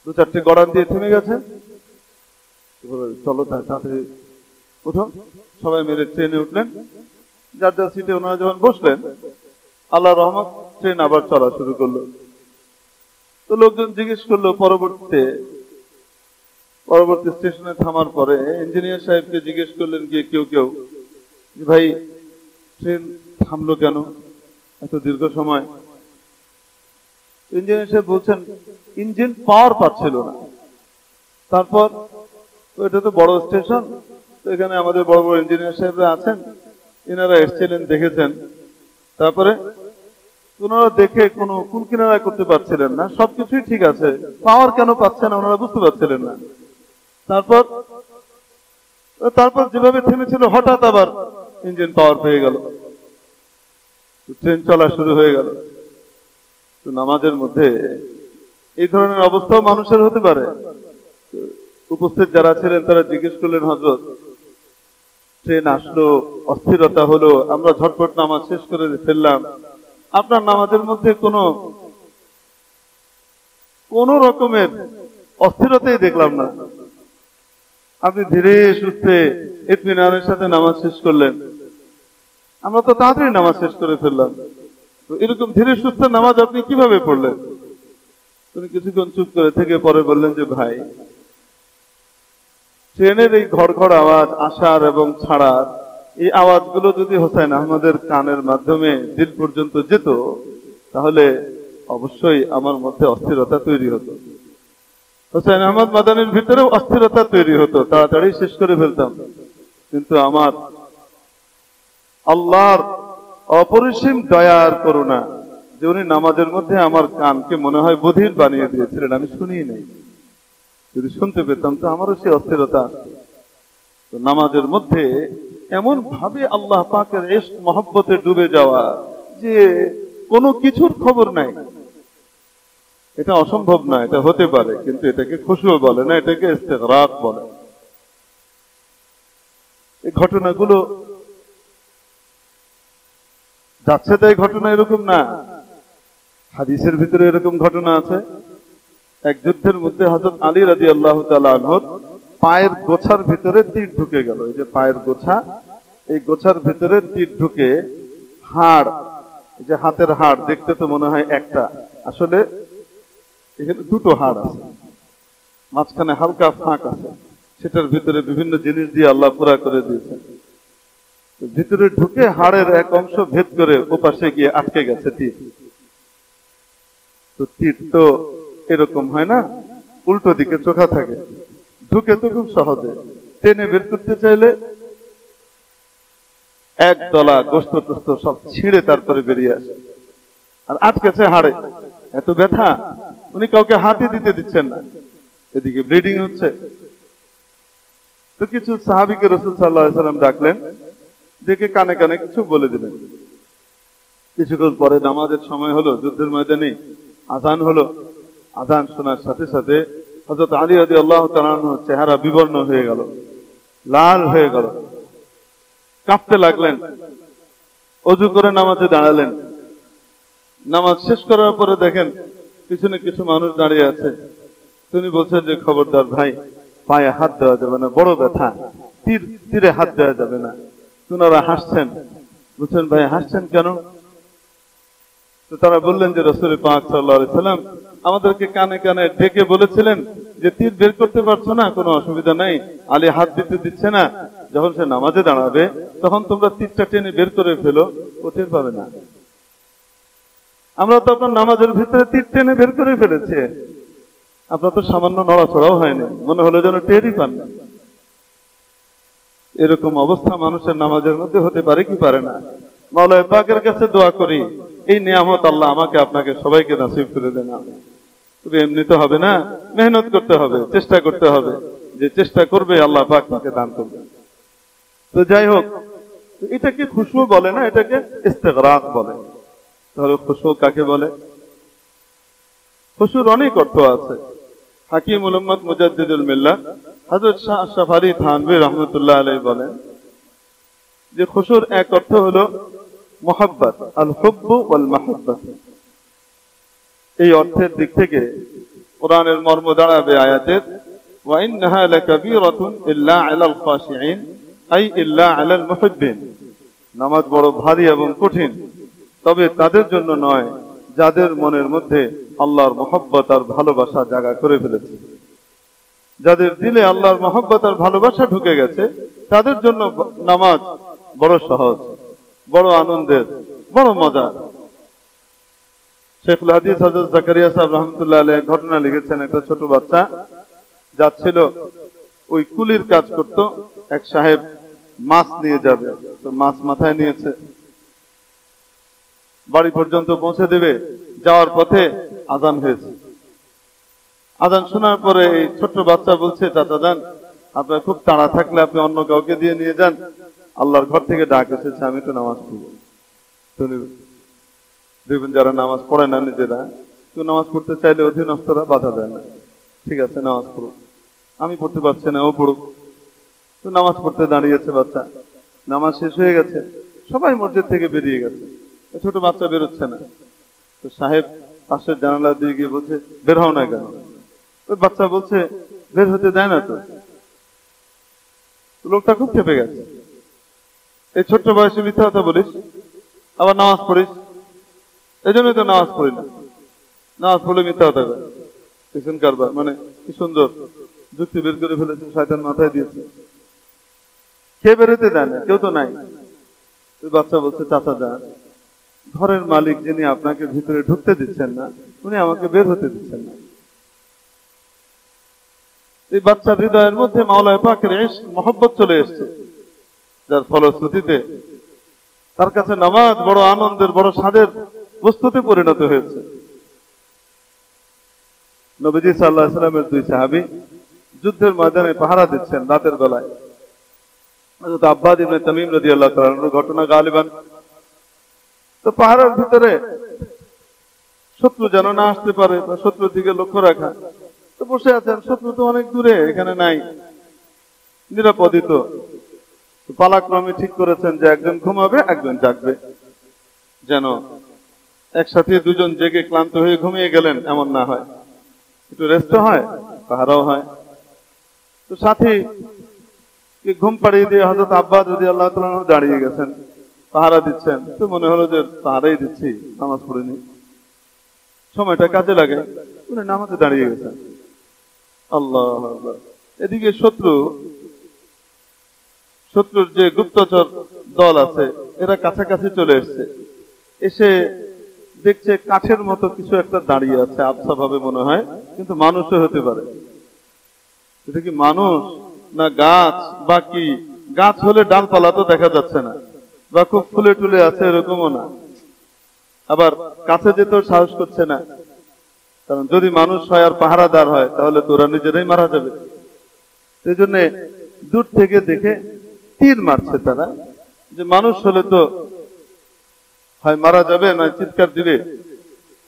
2-4টি গড়ান দিয়ে থেমে গেছে। চলো তাড়াতাড়ি উঠো, সবাই মিলে ট্রেনে উঠলেন। যার যার সিটে ওনারা যখন বসলেন, আল্লাহর রহমত, ট্রেন আবার চলা শুরু করলো। তো লোকজন জিজ্ঞেস করলো, পরবর্তী স্টেশনে থামার পরে ইঞ্জিনিয়ার সাহেবকে জিজ্ঞেস করলেন গিয়ে কেউ কেউ, ভাই ট্রেন থামলো কেন এত দীর্ঘ সময়? ইঞ্জিনিয়ার সাহেব বলছেন ইঞ্জিন পাওয়ার পাচ্ছিল না। তারপর এটা তো বড় স্টেশন, তো এখানে আমাদের বড় বড় ইঞ্জিনিয়ার সাহেবরা আছেন, এনারা এসেছিলেন, দেখেছেন। তারপরে ওনারা দেখে কোনো কুল কিনারা করতে পারছিলেন না, সবকিছুই ঠিক আছে, পাওয়ার কেন পাচ্ছে না ওনারা বুঝতে পারছিলেন না। তারপর তারপর যেভাবে থেমেছিল হঠাৎ আবার ইঞ্জিন পাওয়ার পেয়ে গেল, ট্রেন চলা শুরু হয়ে গেল। তো নামাজের মধ্যে এই ধরনের অবস্থাও মানুষের হতে পারে। উপস্থিত যারা ছিলেন তারা জিজ্ঞেস করলেন, হযরত ট্রেন আসলো, অস্থিরতা হলো, আমরা ঝটপট নামাজ শেষ করে ফেললাম, আপনার নামাজের মধ্যে কোন রকমের অস্থিরতাই দেখলাম না, আপনি ধীরে সুস্থে ইতমিনানের সাথে নামাজ শেষ করলেন, আমরা তো তাড়াতাড়ি নামাজ শেষ করে ফেললাম, তো এরকম ধীরে সুস্থে নামাজ আপনি কিভাবে পড়লেন? তিনি কিছুক্ষণ চুপ করে থেকে পরে বললেন যে, ভাই, ট্রেনের এই ঘড় ঘড় আওয়াজ আসার এবং ছাড়ার এই আওয়াজগুলো যদি হোসেন আহমদের কানের মাধ্যমে দিল পর্যন্ত যেত, তাহলে অবশ্যই আমার মধ্যে অস্থিরতা তৈরি হতো, হোসেন আহমদ মাদানির ভিতরেও অস্থিরতা তৈরি হতো, তাড়াতাড়ি শেষ করে ফেলতাম। কিন্তু আমার আল্লাহর অপরিসীম দয়ার করুণা যে উনি নামাজের মধ্যে আমার কানকে মনে হয় বধির বানিয়ে দিয়েছিলেন, আমি শুনিই নাই। যদি শুনতে পেতাম তো আমারও সে অস্থিরতা আসতো। তো নামাজের মধ্যে এমন ভাবে আল্লাহ পাকের ইশক মহব্বতে ডুবে যাওয়া যে কোনো কিছুর খবর নাই, এটা অসম্ভব না, এটা হতে পারে, কিন্তু এটাকে খুশু বলে না, এটাকে ইস্তেগরাক বলে। এই ঘটনাগুলো যাচ্ছে তাই ঘটনা এরকম না, হাদিসের ভিতরে এরকম ঘটনা আছে। এক যুদ্ধের মধ্যে হযরত আলী রাদিয়াল্লাহু তাআলা আনহুর পায়ের গোছার ভিতরে তীর ঢুকে গেল। এই যে পায়ের গোছা, এই গোছার ভিতরে তীর ঢুকে হাড়, এই যে হাতের হাড় দেখতে তো মনে হয় একটা, আসলে এখানে দুটো হাড় আছে, মাঝখানে হালকা ফাঁক আছে, সেটার ভিতরে বিভিন্ন জিনিস দিয়ে আল্লাহ পুরা করে দিয়েছেন। ভিতরে ঢুকে হাড়ের এক অংশ ভেদ করে ওপাশে গিয়ে আটকে গেছে তীর। তো তীর তো এরকম হয় না, উল্টো দিকে চোখা থাকে, ঢুকে তো খুব সহজে, টেনে বের করতে চাইলে এক দলা গোস্ত টোস্ত সব ছিঁড়ে তারপরে বেরিয়ে আসে, আর আটকেছে হাড়ে, এত ব্যথা, উনি কাউকে হাতই দিতে দিচ্ছেন না, এদিকে ব্লিডিং হচ্ছে। তো কিছু সাহাবীকে রাসূল সাল্লাল্লাহু আলাইহি ওয়াসাল্লাম ডাকলেন, ডেকে কানে কানে কিছু বলে দিলেন। কিছুক্ষণ পরে নামাজের সময় হলো, যুদ্ধের ময়দানে আযান হলো। আযান শোনার সাথে সাথে হযরত আলী রাদিয়াল্লাহু তাআলা আনহুর চেহারা বিবর্ণ হয়ে গেল, লাল হয়ে গেল, কাঁপতে লাগলেন, ওযু করে নামাজে দাঁড়ালেন। নামাজ শেষ করার পরে দেখেন পিছনে কিছু মানুষ দাঁড়িয়ে আছে। তিনি বলছেন যে, খবরদার ভাই, পায়ে হাত দেওয়া যাবে না, বড় ব্যথা, তীরে হাত দেওয়া যাবে না। ওনারা হাসছেন, বলছেন, ভাই হাসছেন কেন? তো তারা বললেন যে, রাসূল পাক সাল্লাল্লাহু আলাইহি সাল্লাম আমাদেরকে কানে কানে ডেকে বলেছিলেন যে তীর বের করতে পারছো না, কোনো অসুবিধা নাই, আলী হাত দিতে দিচ্ছে না, যখন সে নামাজে দাঁড়াবে তখন তোমরা তীরটা টেনে বের করে ফেলো, ও টের পাবে না। আমরা তো আপনার নামাজের ভিতরে তীর টেনে বের করে ফেলেছি, আপনার তো সামান্য নড়াচড়াও হয়নি, মনে হলো যেন টেরই পান না। এরকম অবস্থা মানুষের নামাজের মধ্যে হতে পারে কি পারে না? মাওলা পাকের কাছে দোয়া করি এই নিয়ামত আল্লাহ আমাকে আপনাকে সবাইকে নসিব করে দেন। তবে এমনি তো হবে না, মেহনত করতে হবে, চেষ্টা করতে হবে, যে চেষ্টা করবে আল্লাহ পাক তাকে দান করবে। তো যাই হোক, এটাকে খুশবু বলে না, এটাকে ইস্তেগরাক বলে। তাহলে খুশবু কাকে বলে? খুশুর অনেক অর্থ আছে। হাকিম উম্মত মুজাদ্দিদুল মিল্লাহ হযরত শাহ আশরাফ আলী থানভী রাহমাতুল্লাহ আলাইহি বলেন যে খুশুর এক অর্থ হলো মুহাব্বত, আল হুব্বু ওয়াল মাহাব্বাত। এই অর্থের দিক থেকে কোরআনের মর্ম দাঁড়াবে আয়াতের ওয়া ইন্নাহা লাকাবীরাতুন ইল্লা আলাল খাশিঈন, আই ইল্লা আলাল মুহিব্বিন। নামাজ বড় ভারী এবং কঠিন, তবে তাদের জন্য নয় যাদের মনের মধ্যে আল্লাহর মহব্বত আর ভালোবাসা জায়গা করে ফেলেছে। যাদের দিলে আল্লাহর মহব্বত আর ভালোবাসা ঢুকে গেছে, তাদের জন্য নামাজ বড় সহজ, বড় আনন্দের, বড় মজা। শেখুল হাদিস হযরত জাকারিয়া সাহেব রাহমাতুল্লাহ আলাইহি ঘটনা লিখেছেন। একটা ছোট বাচ্চা যাচ্ছিল, ওই কুলির কাজ করত, এক সাহেব মাছ নিয়ে যাবে, তো মাছ মাথায় নিয়েছে। বাড়ি পর্যন্ত পৌঁছে দেবে। যাওয়ার পথে আজান হয়েছে। আজান শোনার পরে এই ছোট্ট বাচ্চা বলছে, চাচা যান, আপনার খুব তাড়া থাকলে আপনি অন্য কাউকে দিয়ে নিয়ে যান, আল্লাহর ঘর থেকে ডাক এসেছে, আমি তো নামাজ পড়বো। দেখবেন যারা নামাজ পড়ে না নিজেরা, কেউ নামাজ পড়তে চাইলে অধীনস্থরা বাধা দেয় না, ঠিক আছে নামাজ পড়ুক, আমি পড়তে পারছি না, ও পড়ুক। তো নামাজ পড়তে দাঁড়িয়েছে বাচ্চা, নামাজ শেষ হয়ে গেছে, সবাই মসজিদ থেকে বেরিয়ে গেছে, ছোট বাচ্চা বেরোচ্ছে না। তো সাহেব পাশের জানালা দিয়ে গিয়ে বলছে, বের হও না কেন? ওই বাচ্চা বলছে, বের হতে দেয় না তো। লোকটা খুব খেপে গেছে, এই ছোট্ট বয়সে মিথ্যা কথা বলিস, আবার নামাজ পড়িস, এই জন্যই তো নামাজ পড়ি না, নামাজ পড়লে মিথ্যা কথা কয়। দেখছেন কারবার, মানে কি সুন্দর যুক্তি বের করে ফেলেছে, শয়তান মাথায় দিয়েছে। কে বেরোতে দেয় না? কেউ তো নাই। ওই বাচ্চা বলছে, চাচা যান, ঘরের মালিক যিনি আপনাকে ভিতরে ঢুকতে দিচ্ছেন না, উনি আমাকে বের হতে দিচ্ছেন না। এই বাচ্চার হৃদয়ের মধ্যে মাওলানা পাকের ইশক মহব্বত চলে এসেছে, যার ফলশ্রুতিতে তার কাছে নামাজ বড় আনন্দের, বড় স্বাদের বস্তুতে পরিণত হয়েছে। নবীজি সাল্লাল্লাহু আলাইহি ওয়াসাল্লামের দুই সাহাবী যুদ্ধের ময়দানে পাহারা দিচ্ছেন রাতের বেলায়। হযরত আব্বাদ ইবনে তামিম রাদিয়াল্লাহু তাআলা আনহুর ঘটনা গালিবান। তো পাহারার ভিতরে শত্রু যেন না আসতে পারে, বা শত্রুর দিকে লক্ষ্য রাখা। তো বসে আছেন, শত্রু তো অনেক দূরে, এখানে নাই, নিরাপদিত। পালাক্রমে ঠিক করেছেন যে একজন ঘুমাবে, একজন জাগবে, যেন একসাথে দুজন জেগে ক্লান্ত হয়ে ঘুমিয়ে গেলেন এমন না হয়, একটু রেস্ট হয়, পাহারাও হয়। তো সাথী ঘুম পাড়িয়ে দিয়ে হযরত আব্বাস রাদিয়াল্লাহু তাআলা আনহু দাঁড়িয়ে গেছেন, পাহারা দিচ্ছেন। তো মনে হলো যে পাহারাই দিচ্ছি, নামাজ পড়িনি, সময়টা কাজে লাগে, উনি নামাজে দাঁড়িয়ে গেছেন। আল্লাহু আকবার। এদিকে শত্রুর যে গুপ্তচর দল আছে, এরা কাছাকাছি চলে এসছে, এসে দেখছে কাঠের মতো কিছু একটা দাঁড়িয়ে আছে, আবছা ভাবে মনে হয়, কিন্তু মানুষও হতে পারে। এটা কি মানুষ না গাছ বা কি? গাছ হলে ডালপালা তো দেখা যাচ্ছে না, বা খুব ফুলে টুলে আছে এরকমও না, আবার কাছে যেতেও সাহস করছে না, কারণ যদি মানুষ হয় আর পাহারাদার হয় তাহলে তোরা নিজেরাই মারা যাবে। সেই জন্য দূর থেকে দেখে তীর মারছে তারা, যে মানুষ হলে তো হয় মারা যাবে, নয় চিৎকার দিবে,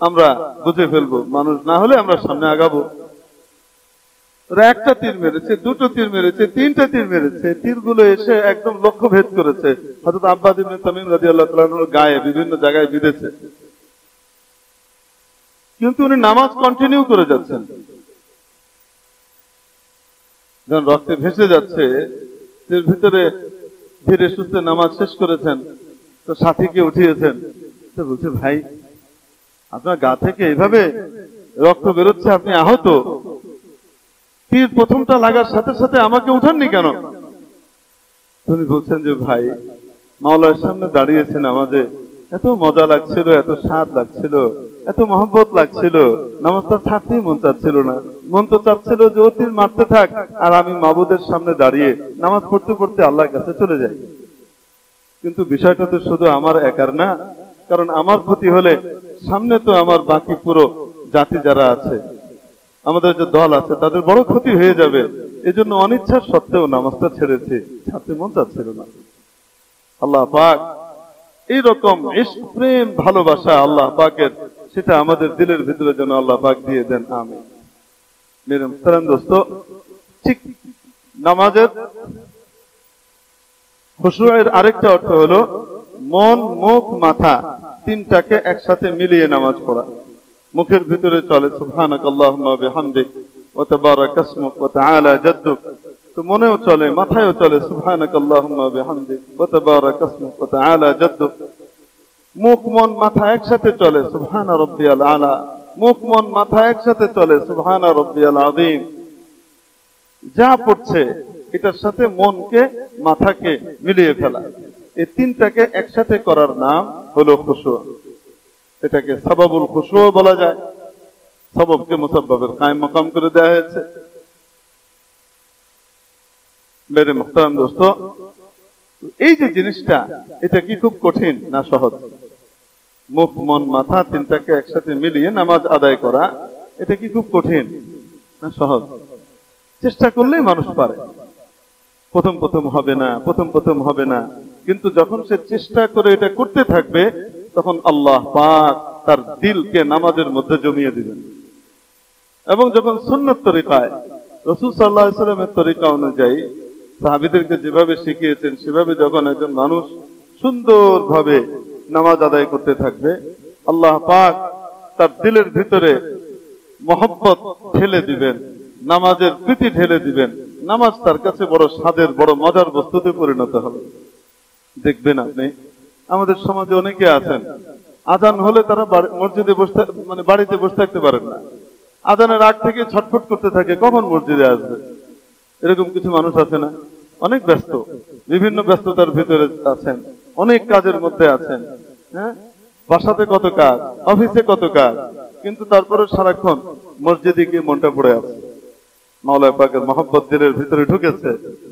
আমরা বুঝে ফেলবো, মানুষ না হলে আমরা সামনে আগাবো। ওরা একটা তীর মেরেছে, দুটো তীর মেরেছে, তিনটা তীর মেরেছে, তীরগুলো এসে একদম লক্ষ্য ভেদ করেছে। হযরত আব্বাস ইবনে তামিম রাদিয়াল্লাহু তাআলা আনহুর গায়ে বিভিন্ন জায়গায় বিঁধেছে, কিন্তু উনি নামাজ কন্টিনিউ করে যাচ্ছেন। যখন রক্তে ভেসে যাচ্ছে, এর ভিতরে ধীরে সুস্থে নামাজ শেষ করেছেন। তো সাথীকে উঠিয়েছেন, তো বলছে, ভাই আপনার গা থেকে এইভাবে রক্ত বেরোচ্ছে, আপনি আহত, তীর প্রথমটা লাগার সাথে সাথে আমাকে উঠাননি কেন? তিনি বলছেন যে, ভাই মাওলার সামনে দাঁড়িয়েছে নামাজে, এত মজা লাগছিল, এত স্বাদ লাগছিল, এত মহব্বত লাগছিল, নামাজটা ছাড়তেই মন চাচ্ছিল না, মন তো চাচ্ছিল যে ও তীর মারতে থাক, আর আমি মাবুদের সামনে দাঁড়িয়ে নামাজ পড়তে পড়তে আল্লাহর কাছে চলে যাই। কিন্তু বিষয়টা তো শুধু আমার একার না, কারণ আমার ক্ষতি হলে সামনে তো আমার বাকি পুরো জাতি যারা আছে, আমাদের যে দল আছে, তাদের বড় ক্ষতি হয়ে যাবে। এজন্য অনিচ্ছার সত্ত্বেও নামাজটা ছেড়েছে, ছাড়তে মন চাচ্ছিল না। আল্লাহ পাক এইরকম ইশক, প্রেম, ভালোবাসা আল্লাহ পাকের, সেটা আমাদের দিলের ভিতরে যেন আল্লাহ পাক দিয়ে দেন, আমিন। মেরে মুহতারাম দোস্ত, ঠিক নামাজের খুশুয়ের আরেকটা অর্থ হলো মন, মুখ, মাথা তিনটাকে একসাথে মিলিয়ে নামাজ পড়া। মুখের ভিতরে চলে সুবহানাকাল্লাহুম্মা ওয়া বিহামদিক ওয়া তাবারাকা ইসমুক ওয়া তাআলা জাদ্দুক, তো মনেও চলে, মাথায়ও চলে সুবহানাকাল্লাহুম্মা ওয়া বিহামদিক ওয়া তাবারাকা ইসমুক ওয়া তাআলা জাদ্দুক। মুখ, মন, মাথা একসাথে চলে সুবহানা রাব্বিয়াল আলা, মুখ, মন, মাথা একসাথে চলে সুবহানা রাব্বিয়াল আযীম। যা পড়ছে এটার সাথে মনকে, মাথাকে মিলিয়ে ফেলা, এই তিনটাকে একসাথে করার নাম হলো খুশু। এটাকে সাবাবুল খুশু বলা যায়। সববকে মুসাব্বাবের কায়েম মাকাম করে দেওয়া হয়েছে। মেরে মুহতারাম দোস্ত, এই যে জিনিসটা, এটা কি খুব কঠিন না সহজ? মুখ মন মাথা তিনটাকে একসাথে মিলিয়ে নামাজ আদায় করা, এটা কি খুব কঠিন না সহজ? চেষ্টা করলেই মানুষ পারে। প্রথম প্রথম হবে না, কিন্তু যখন সে চেষ্টা করে এটা করতে থাকবে, তখন আল্লাহ পাক তার দিলকে নামাজের মধ্যে জমিয়ে দিবেন। এবং যখন সুন্নত তরিকায় রাসূল সাল্লাল্লাহু আলাইহি ওয়াসাল্লামের তরিকা অনুযায়ী সাহাবীদেরকে যেভাবে শিখিয়েছেন সেভাবে যখন একজন মানুষ সুন্দরভাবে নামাজ আদায় করতে থাকবে, আল্লাহ পাক তার দিলের ভিতরে মহব্বত ঢেলে দিবেন, নামাজের প্রীতি ঢেলে দিবেন। নামাজ তার কাছে বড় স্বাদের, বড় মজার বস্তুতে পরিণত হবে। দেখবেন আপনি আমাদের সমাজে অনেকে আছেন, আজান হলে তারা মসজিদে বসে, মানে বাড়িতে বসে থাকতে পারেন না। আজানের আগ থেকে ছটফট করতে থাকে কখন মসজিদে আসবে। এরকম কিছু মানুষ আছে না? অনেক ব্যস্ত, বিভিন্ন ব্যস্ততার ভিতরে আছেন, অনেক কাজের মধ্যে আছেন, হ্যাঁ, বাসাতে কত কাজ, অফিসে কত কাজ, কিন্তু তারপরে সারাক্ষণ মসজিদে গিয়ে মনটা পড়ে আছে। মাওলা পাকের মহব্বত দিলের ভিতরে ঢুকেছে,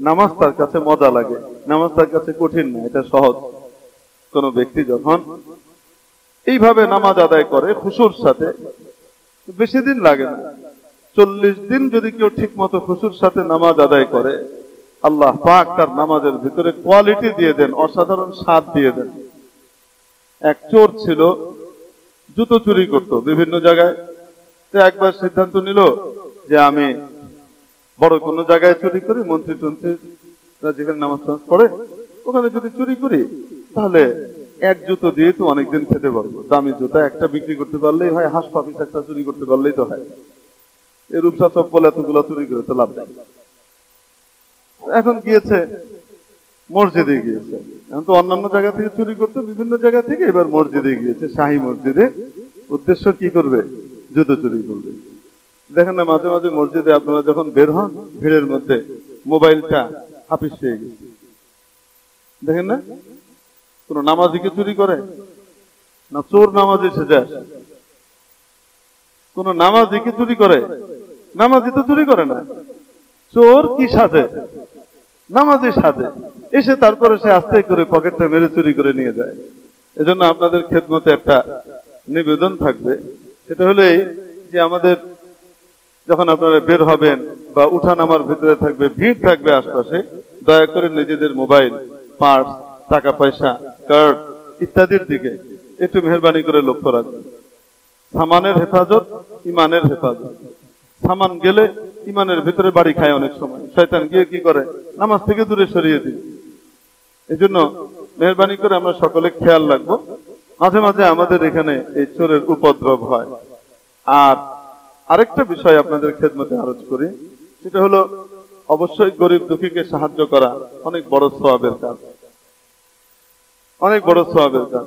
নামাজ তার কাছে মজা লাগে, নামাজ তার কাছে কঠিন না, এটা সহজ। কোন ব্যক্তি যখন এইভাবে নামাজ আদায় করে খুশুর সাথে, বেশি দিন লাগে না, 40 দিন যদি কেউ ঠিক মতো খুশুর সাথে নামাজ আদায় করে, আল্লাহ পাক তার নামাজের ভিতরে কোয়ালিটি দিয়ে দেন, অসাধারণ স্বাদ দিয়ে দেন। এক চোর ছিল, জুতো চুরি করত বিভিন্ন জায়গায়। একবার সিদ্ধান্ত নিল যে আমি বড় কোনো জায়গায় চুরি করি, মন্ত্রী টন্ত্রী যেখানে নামাজ পড়ে ওখানে যদি চুরি করি, তাহলে এক জুতো দিয়ে তো অনেকদিন খেতে পারবো। দামি জুতা একটা বিক্রি করতে পারলেই হয়, হাঁস পাপিস একটা চুরি করতে পারলেই তো হয়। এই রূপসা চপ্পল এতগুলো চুরি করে তো লাভ নেই। এখন গিয়েছে মসজিদে গিয়েছে, এখন তো অন্যান্য জায়গা থেকে চুরি করতে, বিভিন্ন জায়গা থেকে এবার মসজিদে গিয়েছে, শাহী মসজিদে। উদ্দেশ্য কি করবে? জুতো চুরি করবে। দেখেন না মাঝে মাঝে মসজিদে আপনারা যখন বের হন, ভিড়ের মধ্যে মোবাইলটা হাফিস পেয়ে গেছে, দেখেন না? কোন নামাজিকে চুরি করে না? চোর নামাজি সেজে আসে। কোন নামাজিকে চুরি করে? নামাজি তো চুরি করে না। চোর কি সাজে? নামাজি সাজে। এসে তারপরে সে আস্তে করে পকেটটা মেরে চুরি করে নিয়ে যায়। এজন্য আপনাদের খেদমতে একটা নিবেদন থাকবে, সেটা হলে যে আমাদের যখন আপনারা বের হবেন বা উঠা নামার ভিতরে থাকবে, ভিড় থাকবে আশপাশে, দয়া করে নিজেদের মোবাইল, পার্স, টাকা পয়সা, কার্ড ইত্যাদির দিকে একটু মেহরবানি করে লক্ষ্য রাখবেন। সামানের হেফাজত, ইমানের হেফাজত। সামান গেলে ইমানের ভিতরে বাড়ি খায় অনেক সময়, শয়তান গিয়ে কি করে? নামাজ থেকে দূরে সরিয়ে দিই। এই জন্য মেহরবানি করে আমরা সকলে খেয়াল রাখবো। মাঝে মাঝে আমাদের এখানে এই চোরের উপদ্রব হয়। আর আরেকটা বিষয় আপনাদের খেদমতে আরজ করি, সেটা হলো অবশ্যই গরিব দুঃখীকে সাহায্য করা অনেক বড় সওয়াবের কাজ, অনেক বড় সওয়াবের কাজ,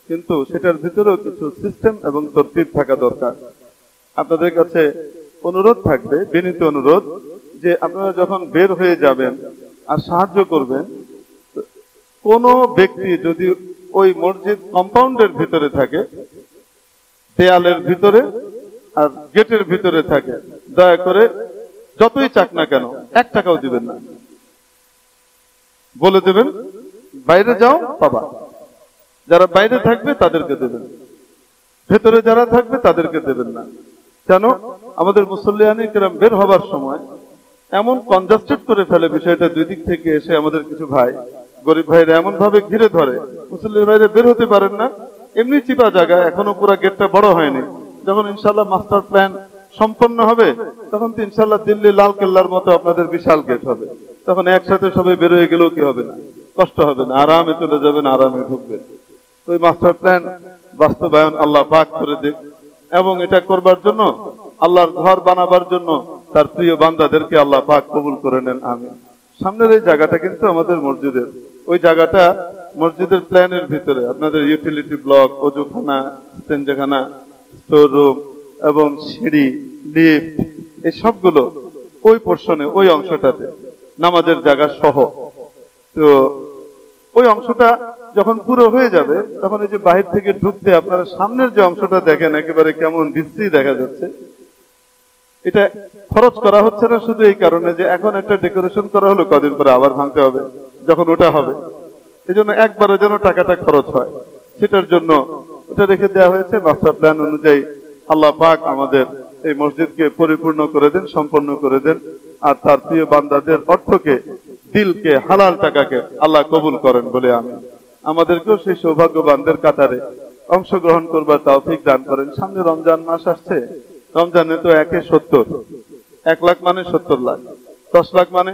কিন্তু সেটার ভিতরেও কিছু সিস্টেম এবং তরতিব থাকা দরকার। আপনাদের কাছে অনুরোধ থাকবে, বিনীত অনুরোধ, যে আপনারা যখন বের হয়ে যাবেন আর সাহায্য করবেন, কোন ব্যক্তি যদি ওই মসজিদ কম্পাউন্ডের ভিতরে থাকে, দেয়ালের ভিতরে আর গেটের ভিতরে থাকে, দয়া করে যতই চাক না কেন 1 টাকাও দিবেন না। বলে দেবেন বাইরে যাও বাবা, যারা বাইরে থাকবে তাদেরকে দেবেন, ভেতরে যারা থাকবে তাদেরকে দেবেন না। কেন? আমাদের মুসল্লিয়ানে কেরাম বের হবার সময় এমন কনজাস্টেড করে ফেলে বিষয়টা, দুই দিক থেকে এসে আমাদের কিছু ভাই, গরিব ভাইরা এমন ভাবে ঘিরে ধরে, মুসল্লি ভাইরা বের হতে পারেন না। এমনি চিপা জায়গা, এখনো পুরো গেটটা বড় হয়নি। যখন ইনশাল্লাহ মাস্টার প্ল্যান সম্পন্ন হবে, তখন তো ইনশাল্লাহ দিল্লি লাল কেল্লার মতো আপনাদের বিশাল গেট হবে। তখন একসাথে সবাই বের হয়ে গেলেও কি হবে না, কষ্ট হবে না, আরামে চলে যাবেন, আরামে ঢুকবেন। ওই মাস্টার প্ল্যান বাস্তবায়ন আল্লাহ পাক করে দিক, এবং এটা করবার জন্য, আল্লাহর ঘর বানাবার জন্য তার প্রিয় বান্দাদেরকে আল্লাহ পাক কবুল করে নেন, আমিন। সামনের এই জায়গাটা কিন্তু আমাদের মসজিদের, ওই জায়গাটা মসজিদের প্ল্যানের ভিতরে আপনাদের ইউটিলিটি ব্লক, অজুখানা, স্টেঞ্জাখানা, স্টোর রুম এবং সিঁড়ি, লিফট, এই সবগুলো ওই পোর্শনে, ওই অংশটাতে নামাজের জায়গা সহ। তো ওই অংশটা যখন পুরো হয়ে যাবে, তখন এই যে বাহির থেকে ঢুকতে আপনারা সামনের যে অংশটা দেখেন, একেবারে কেমন বিশ্রী দেখা যাচ্ছে। এটা খরচ করা হচ্ছে না শুধু এই কারণে যে এখন একটা ডেকোরেশন করা হলো, কদিন পরে আবার ভাঙতে হবে যখন ওটা হবে, এই জন্য একবারে যেন টাকাটা খরচ হয়, সেটার জন্য ওটা রেখে দেওয়া হয়েছে মাস্টার প্ল্যান অনুযায়ী। আল্লাহ পাক আমাদের এই মসজিদকে পরিপূর্ণ করে দেন, সম্পন্ন করে দেন, আর তার প্রিয় বান্দাদের অর্থকে, দিলকে, হালাল টাকাকে আল্লাহ কবুল করেন বলে আমি আমাদেরকেও সেই সৌভাগ্যবানদের কাতারে অংশগ্রহণ করবার তৌফিক দান করেন। সামনে রমজান মাস আসছে, রমজানে তো 1/70, 1 লাখ মানে 70 লাখ, 10 লাখ মানে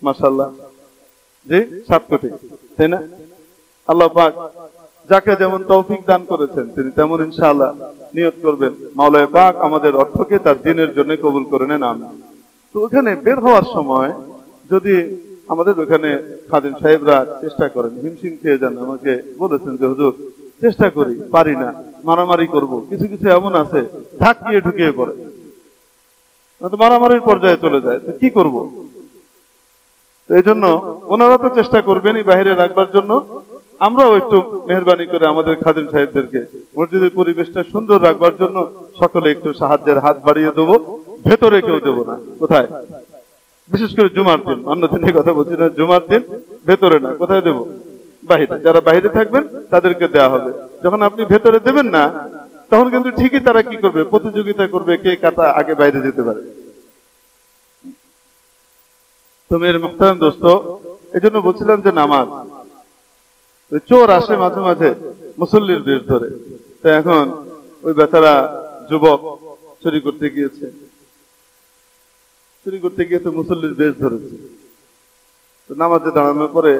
মাশাআল্লাহ জি 7 কোটি, তাই না? আল্লাহ পাক যাকে যেমন তৌফিক দান করেছেন তিনি তেমন ইনশাআল্লাহ নিয়ত করবেন মাওলানা পাক আমাদের অর্থকে তার দ্বীনের জন্য কবুল করে নেন, আমিন। তো ওখানে বের হওয়ার সময় যদি আমাদের ওখানে খাদিম সাহেবরা চেষ্টা করেন, হিমশিম খেয়ে যান, আমাকে বলেছেন যে হুজুর চেষ্টা করি, পারি না, মারামারি করব, কিছু কিছু এমন আছে ধাক্কিয়ে ঢুকিয়ে পড়ে, মারামারির পর্যায়ে চলে যায়, তো কি করব? এই জন্য ওনারা তো চেষ্টা করবেনই বাইরে রাখবার জন্য, আমরাও একটু মেহরবানি করে আমাদের খাদিম সাহেবদেরকে মসজিদের পরিবেশটা সুন্দর রাখবার জন্য সকলে একটু সাহায্যের হাত বাড়িয়ে দেবো। ভেতরে কেউ দেবো না, কোথায়? বিশেষ করে জুমার দিন, অন্য দিনের কথা বলছি না, জুমার দিন ভেতরে না, কোথায় দেবো? বাহিরে। যারা বাইরে থাকবেন তাদেরকে দেওয়া হবে। যখন আপনি ভেতরে দেবেন না, তখন কিন্তু ঠিকই তারা কি করবে, প্রতিযোগিতা করবে কে কাটা আগে বাইরে যেতে পারে। তো মেয়ের মুহতারাম দোস্ত, এই জন্য বলছিলাম যে নামাজ, চোর আসে মাঝে মাঝে মুসল্লির বেশ ধরে। তো এখন ওই বেচারা যুবক চুরি করতে গিয়েছে, চুরি করতে গিয়ে তো মুসল্লির বেশ ধরেছে। তো নামাজে দাঁড়ানোর পরে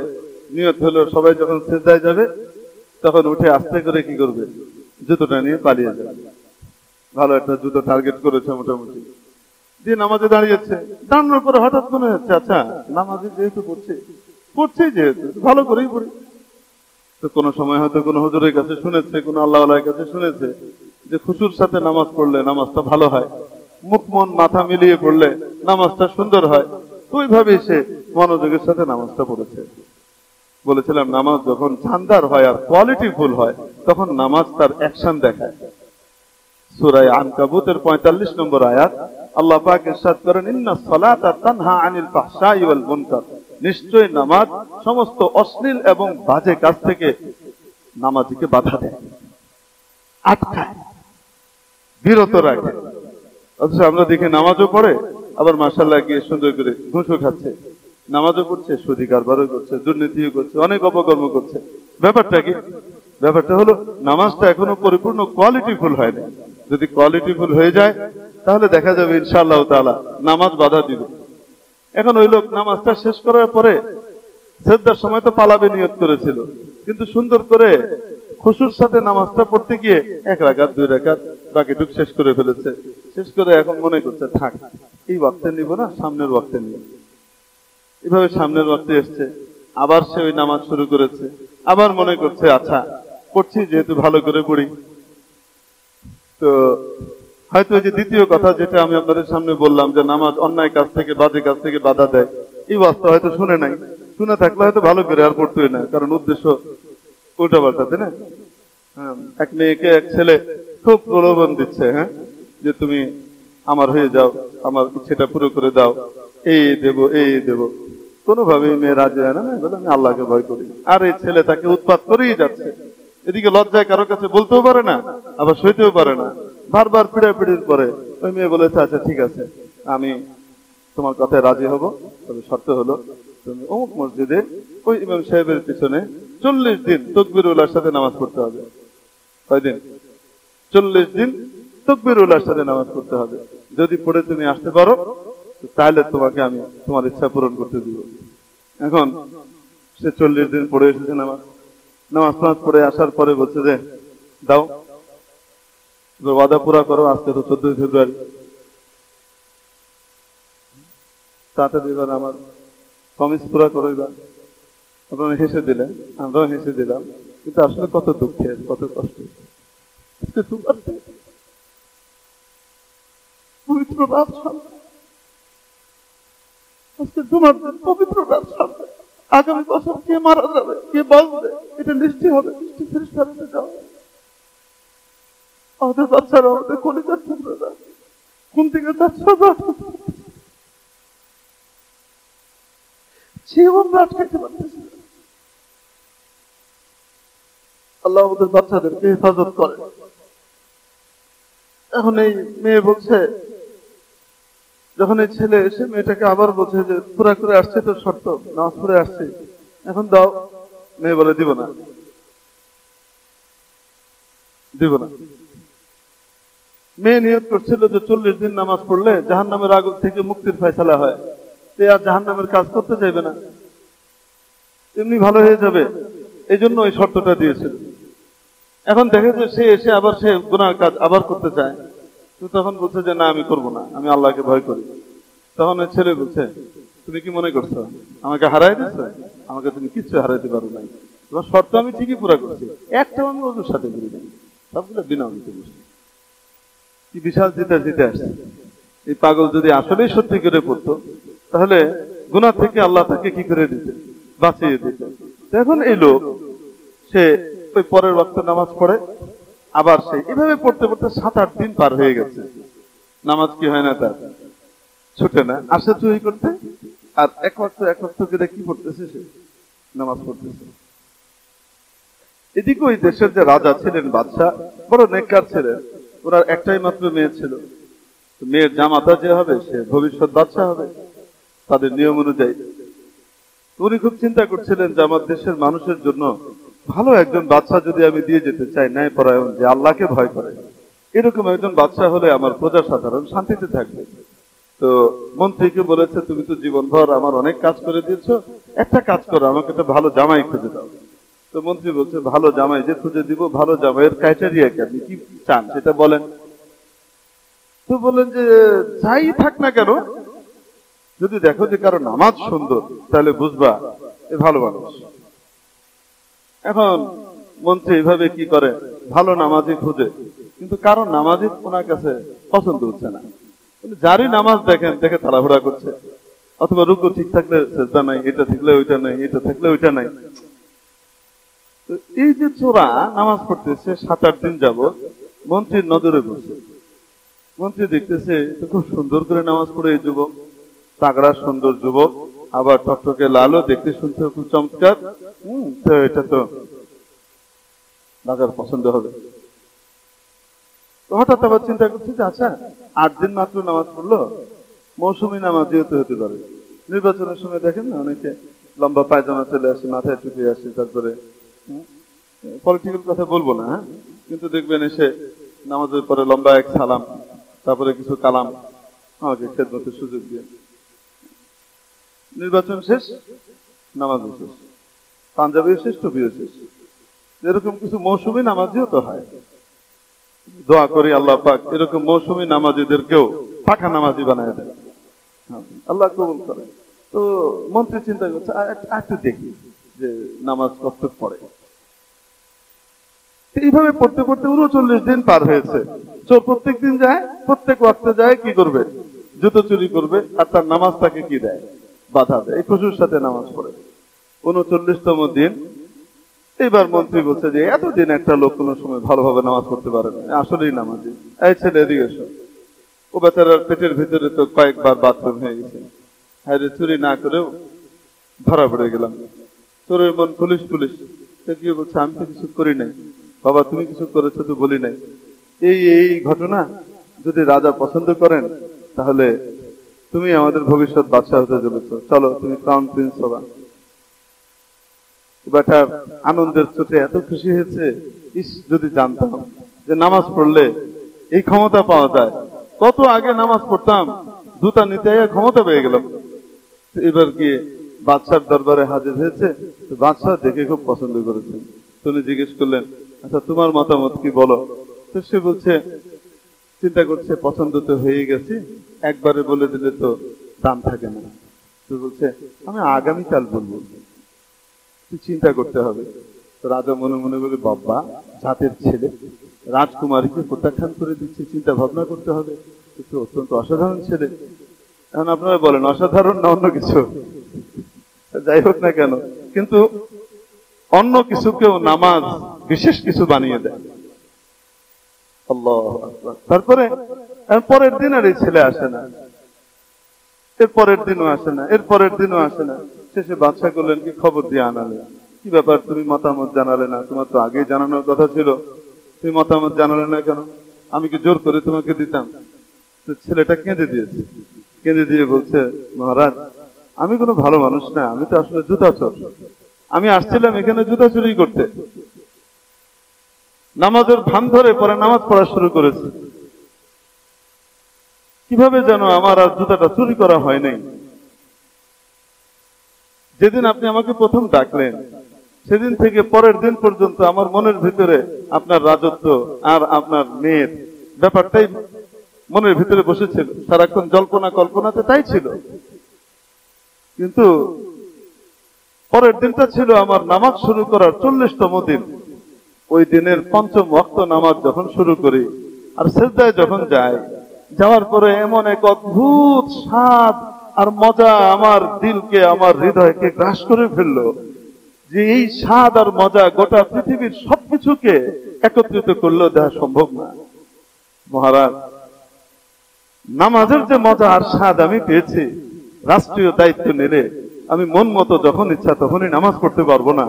নিয়ত হলো সবাই যখন সিজদায় যাবে তখন উঠে আস্তে করে কি করবে, জুতোটা নিয়ে পালিয়ে যাবে। ভালো একটা জুতো টার্গেট করেছে মোটামুটি, দিয়ে নামাজে দাঁড়িয়েছে। দাঁড়ানোর পরে হঠাৎ মনে হচ্ছে আচ্ছা নামাজে যেহেতু পড়ছি যেহেতু ভালো করেই পড়ি। তো কোনো সময় হয়তো কোনো হুজুরের কাছে শুনেছে, কোনো আল্লাহওয়ালার কাছে শুনেছে যে খুশুর সাথে নামাজ পড়লে নামাজটা ভালো হয়, মুখ মন মাথা মিলিয়ে পড়লে নামাজটা সুন্দর হয়। তো ওইভাবেই সে মনোযোগের সাথে নামাজটা পড়েছে। বলেছিলাম নামাজ যখন শানদার হয় আর কোয়ালিটি ফুল হয় তখন নামাজ তার অ্যাকশন দেখায়। সূরা আনকাবুতের 45 নম্বর আয়াত আল্লাহ পাক ইরশাদ করেন, ইন্নাস সালাতা তানহা আনিল ফাহশাই ওয়াল মুনকার, নিশ্চয় নামাজ সমস্ত অশ্লীল এবং বাজে কাজ থেকে নামাজীকে বাধা দেয়, আটকায়, বিরত রাখে। অথচ আমরা দেখি নামাজও পড়ে, আবার মাশাআল্লাহ গিয়ে সুন্দর করে ঘুষও খাচ্ছে, নামাজও করছে, সুদি কারবারও করছে, দুর্নীতিও করছে, অনেক অপকর্ম করছে। ব্যাপারটা কি? ব্যাপারটা হলো নামাজটা এখনো পরিপূর্ণ কোয়ালিটিফুল হয়নি। যদি কোয়ালিটিফুল হয়ে যায় তাহলে দেখা যাবে ইনশাআল্লাহ তাআলা নামাজ বাধা দিবে। এখন ওই লোক নামাজটা শেষ করার পরে সিজদার সময় তো পালাবে নিয়ত করেছিল, কিন্তু সুন্দর করে খুশুর সাথে নামাজটা পড়তে গিয়ে 1 রাকাত 2 রাকাত বাকিটুক শেষ করে ফেলেছে। শেষ করে এখন মনে করছে থাক এই ওয়াক্তে নিব না, সামনের ওয়াক্তে নিব। এভাবে সামনের ওয়াক্তে এসছে, আবার সে ওই নামাজ শুরু করেছে। আবার মনে করছে আচ্ছা পড়ছি যেহেতু ভালো করে পড়ি। তো হয়তো ওই যে দ্বিতীয় কথা যেটা আমি আপনাদের সামনে বললাম যে নামাজ অন্যায় কাজ থেকে বাজে কাজ থেকে বাধা দেয়, এই বাস্তব হয়তো শুনে নাই। শুনে থাকলে হয়তো ভালো করে আর পড়তোই না, কারণ উদ্দেশ্য উল্টা পাল্টা, তাই না? এক মেয়েকে এক ছেলে খুব প্রলোভন দিচ্ছে, হ্যাঁ, যে তুমি আমার হয়ে যাও, আমার ইচ্ছেটা পুরো করে দাও, এই দেব এই দেব। কোনোভাবেই মেয়ে রাজি হয় না, বলে আমি আল্লাহকে ভয় করি। আর এই ছেলে তাকে উৎপাত করেই যাচ্ছে, এদিকে লজ্জায় কারো কাছে বলতেও পারে না, আবার সইতেও পারে না। বারবার পিড়াপিড়ির পরে ওই মেয়ে বলেছে আচ্ছা ঠিক আছে আমি তোমার কথায় রাজি হব, তবে শর্ত হলো তুমি অমুক মসজিদে ওই ইমাম সাহেবের পিছনে 40 দিন তাকবীরুল্লাহর সাথে নামাজ পড়তে হবে। কয়দিন? 40 দিন তাকবীরুল্লাহর সাথে নামাজ পড়তে হবে। যদি পড়ে তুমি আসতে পারো তাহলে তোমাকে আমি তোমার ইচ্ছা পূরণ করতে দিব। এখন সে 40 দিন পড়ে এসেছে নামাজ পড়ে আসার পরে বলছে যে দাও ওয়াদা পুরা করো, আজকে তো 14 ফেব্রুয়ারি, তাড়াতাড়ি এবার আমার প্রমিস পুরা করো। এবার আপনারা হেসে দিলেন, আমরাও হেসে দিলাম, কিন্তু আসলে কত দুঃখের, কত কষ্ট। পবিত্র রাত সামনে, আজকে তোমার পবিত্র রাত সামনে, আগামী বছর কে মারা যাবে, কে বাঁচবে, এটা নিশ্চয় হবে, নিশ্চয় ফেরেশতারা যাবে। আমাদের বাচ্চারা, আমাদের কলিজার টুকরোরা কোন দিকে যাচ্ছে, জীবন আটকাইতে পারতেছে। আল্লাহ আমাদের বাচ্চাদেরকে হেফাজত করে। এখন এই মেয়ে বলছে, যখন এই ছেলে এসে মেয়েটাকে আবার বলছে যে পুরা করে আসছে তো শর্ত, নামাজ পড়ে আসছে, এখন দাও। মেয়ে বলে দিব না, দিব না। মেয়ে নিয়ত করছিল যে 40 দিন নামাজ পড়লে জাহান্নামের আগুন থেকে মুক্তির ফয়সালা হয়, সে আর জাহান্নামের কাজ করতে চাইবে না, এমনি ভালো হয়ে যাবে, এই জন্য ওই শর্তটা দিয়েছিল। এখন দেখে যে সে এসে আবার সে গুনার কাজ আবার করতে চায়, তো তখন বলছে যে না আমি করবো না, আমি আল্লাহকে ভয় করি। তখন ওই ছেলে বলছে, তুমি কি মনে করছো আমাকে হারাই দিচ্ছ? আমাকে তুমি কিচ্ছু হারাইতে পারো নাই, তোমার শর্ত আমি ঠিকই পুরা করছি, একটাও আমি ওদের সাথে করি নাই, সবগুলো বিনা অভিযোগে বসছি। কি বিশাল জিতে জিতে আসছে। এই পাগল যদি আসলেই সত্যি করে পড়তো, তাহলে গুনাহ থেকে আল্লাহ তাকে কি করে দিতে, বাঁচিয়ে দিতে। এখন এই লোক সে ওই পরের ওয়াক্তে নামাজ পড়ে, আবার সে এভাবে পড়তে পড়তে 7-8 দিন পার হয়ে গেছে, নামাজ কি হয় না তার, ছুটে না, আসে চুরি করতে, আর এক ওয়াক্ত করে কি পড়তেছে, সে নামাজ পড়তেছে। এদিকে ওই দেশের যে রাজা ছিলেন, বাদশা, বড় নেককার ছিলেন, ওনার একটাই মাত্র মেয়ে ছিল। মেয়ের জামাতা যে হবে সে ভবিষ্যৎ বাদশা হবে তাদের নিয়ম অনুযায়ী। উনি খুব চিন্তা করছিলেন যে আমার দেশের মানুষের জন্য ভালো একজন বাদশা যদি আমি দিয়ে যেতে চাই, ন্যায়পরায়ণ, যে আল্লাহকে ভয় করে, এরকম একজন বাদশা হলে আমার প্রজা সাধারণ শান্তিতে থাকবে। তো মন্ত্রীকে বলেছে, তুমি তো জীবনভর আমার অনেক কাজ করে দিয়েছো, একটা কাজ করো, আমাকে একটা ভালো জামাই খুঁজে দাও। তো মন্ত্রী বলছে, ভালো জামাই যে খুঁজে দিব, ভালো জামাইয়ের ক্রাইটেরিয়া কি, আপনি কি চান সেটা বলেন। তো বলেন যে যাই থাক না কেন, যদি দেখো যে কারো নামাজ সুন্দর, তাহলে বুঝবা এ ভালো মানুষ। এখন মন্ত্রী এইভাবে কি করে, ভালো নামাজি খুঁজে, কিন্তু কারো নামাজি ওনার কাছে পছন্দ হচ্ছে না। যারই নামাজ দেখেন দেখে তাড়াহুড়া করছে, অথবা রুকু ঠিক থাকলে সেজদা নাই, এটা থাকলে ওইটা নাই, এটা থাকলে ওইটা নাই। তো এই যে চোরা নামাজ পড়তেছে 7-8 দিন যাবত, মন্ত্রীর নজরে পড়ছে। মন্ত্রী দেখতেছে তো খুব সুন্দর করে নামাজ পড়ে এই যুবক, তাগড়া সুন্দর যুবক, আবার টকটকে লালও, দেখতে শুনতে খুব চমৎকার। তো এটা তো রাজার পছন্দ হবে। হঠাৎ আবার চিন্তা করছি যে আচ্ছা 8 দিন মাত্র নামাজ পড়লো, মৌসুমী নামাজ যেহেতু হতে পারে। নির্বাচনের সময় দেখেন না, অনেকে লম্বা পায়জামা চলে আসে, মাথায় টুপি আসে, তারপরে পলিটিক্যাল কথা বলবো না, হ্যাঁ, কিন্তু দেখবেন এসে নামাজের পরে লম্বা এক সালাম, তারপরে কিছু কালাম আমাকে খেদমতের সুযোগ দিয়ে। নির্বাচন শেষ, নামাজ শেষ, পাঞ্জাবিও শেষ, টুপিও শেষ। এরকম কিছু মৌসুমী নামাজিও তো হয়। দোয়া করি আল্লাহ পাক এরকম মৌসুমী নামাজিদেরকেও পাকা নামাজি বানায় দেয়, আল্লাহ কবুল করে। তো মন্ত্রী চিন্তা করছে একটু দেখি যে নামাজ কত পড়ে। এইভাবে পড়তে পড়তে 39 দিন পার হয়েছে। চোর প্রত্যেক দিন যায়, প্রত্যেক ওয়াক্তে যায়, কি করবে, জুতো চুরি করবে, আর তার নামাজ তাকে কি দেয়, বাধা দেয়, এই খুশুর সাথে নামাজ পড়ে। 39তম দিন এইবার মন্ত্রী বলছে যে এতদিন একটা লোক কোনো সময় ভালোভাবে নামাজ পড়তে পারে না, আসলেই নামাজি। এই ছেলে এদিকে এসো। ও বেচারার পেটের ভিতরে তো কয়েকবার বাথরুম হয়ে গেছে, হ্যাঁ রে, চুরি না করেও ধরা পড়ে গেলাম। চোরের মন পুলিশ পুলিশ, কি বলছে, আমি তো কিছু করি নাই। বাবা তুমি কিছু করেছো তো বলি নাই। এই ঘটনা যদি রাজা পছন্দ করেন, তাহলে তুমি আমাদের ভবিষ্যৎ বাদশা হতে চলেছ, চলো তুমি ক্রাউন প্রিন্স হবা। বেটার আনন্দের চোটে এত খুশি হয়েছে, ইস যদি জানতাম যে নামাজ পড়লে এই ক্ষমতা পাওয়া যায়, কত আগে নামাজ পড়তাম, জুতা নিতে ক্ষমতা পেয়ে গেলাম। এবার গিয়ে বাদশার দরবারে হাজির হয়েছে, বাদশাহ দেখে খুব পছন্দ করেছেন। তিনি জিজ্ঞেস করলেন, আচ্ছা তোমার মতামত কি বলো। তো সে বলছে, চিন্তা করছে, পছন্দ তো হয়ে গেছে, একবারে বলে দিলে তো দাম থাকে না। তো বলছে, আমি আগামীকাল বলবো, চিন্তা করতে হবে। তো রাজা মনে মনে বলে, বাবা জাতের ছেলে, রাজকুমারীকে প্রত্যাখ্যান করে দিচ্ছে, চিন্তা ভাবনা করতে হবে, কিন্তু অত্যন্ত অসাধারণ ছেলে। এখন আপনারা বলেন অসাধারণ না অন্য কিছু, যাই হোক না কেন, কিন্তু অন্য কিছুকেও নামাজ বিশেষ কিছু বানিয়ে দেয়। আল্লাহু আকবার। তারপরে পরের দিন আর এই ছেলে আসে না, এর পরের দিনও আসে না, এর পরের দিনও আসে না। শেষে বাদশা করলেন, কি খবর দিয়ে আনালে, কি কি ব্যাপার, তুমি মতামত জানালে না? তোমার তো আগে জানানোর কথা ছিল, তুমি মতামত জানালে না কেন? আমি কি জোর করে তোমাকে দিতাম? তো ছেলেটা কেঁদে দিয়েছে, কেঁদে দিয়ে বলছে, মহারাজ আমি কোনো ভালো মানুষ না, আমি তো আসলে জুতা চোর। আমি আসছিলাম এখানে জুতা চুরি করতে। নামাজের ভান ধরে পরে নামাজ পড়া শুরু করেছে। কিভাবে যেন আমার আর জুতাটা চুরি করা হয় নাই। যেদিন আপনি আমাকে প্রথম ডাকলেন সেদিন থেকে পরের দিন পর্যন্ত আমার মনের ভিতরে আপনার রাজত্ব আর আপনার মেয়ের ব্যাপারটাই মনের ভিতরে বসেছিল, সারাক্ষণ জল্পনা কল্পনাতে তাই ছিল। কিন্তু পরের দিনটা ছিল আমার নামাজ শুরু করার 40তম দিন। ওই দিনের 5ম ওয়াক্ত নামাজ যখন শুরু করি আর সিজদায় যখন যায়, যাওয়ার পরে এমন এক অদ্ভুত স্বাদ আর মজা আমার দিলকে, আমার হৃদয়কে গ্রাস করে ফেললো, যে এই স্বাদ আর মজা গোটা পৃথিবীর সবকিছুকে একত্রিত করলেও দেওয়া সম্ভব না। মহারাজ, নামাজের যে মজা আর স্বাদ আমি পেয়েছি, রাষ্ট্রীয় দায়িত্ব নিলে আমি মন মতো যখন ইচ্ছা তখনই নামাজ পড়তে পারবো না।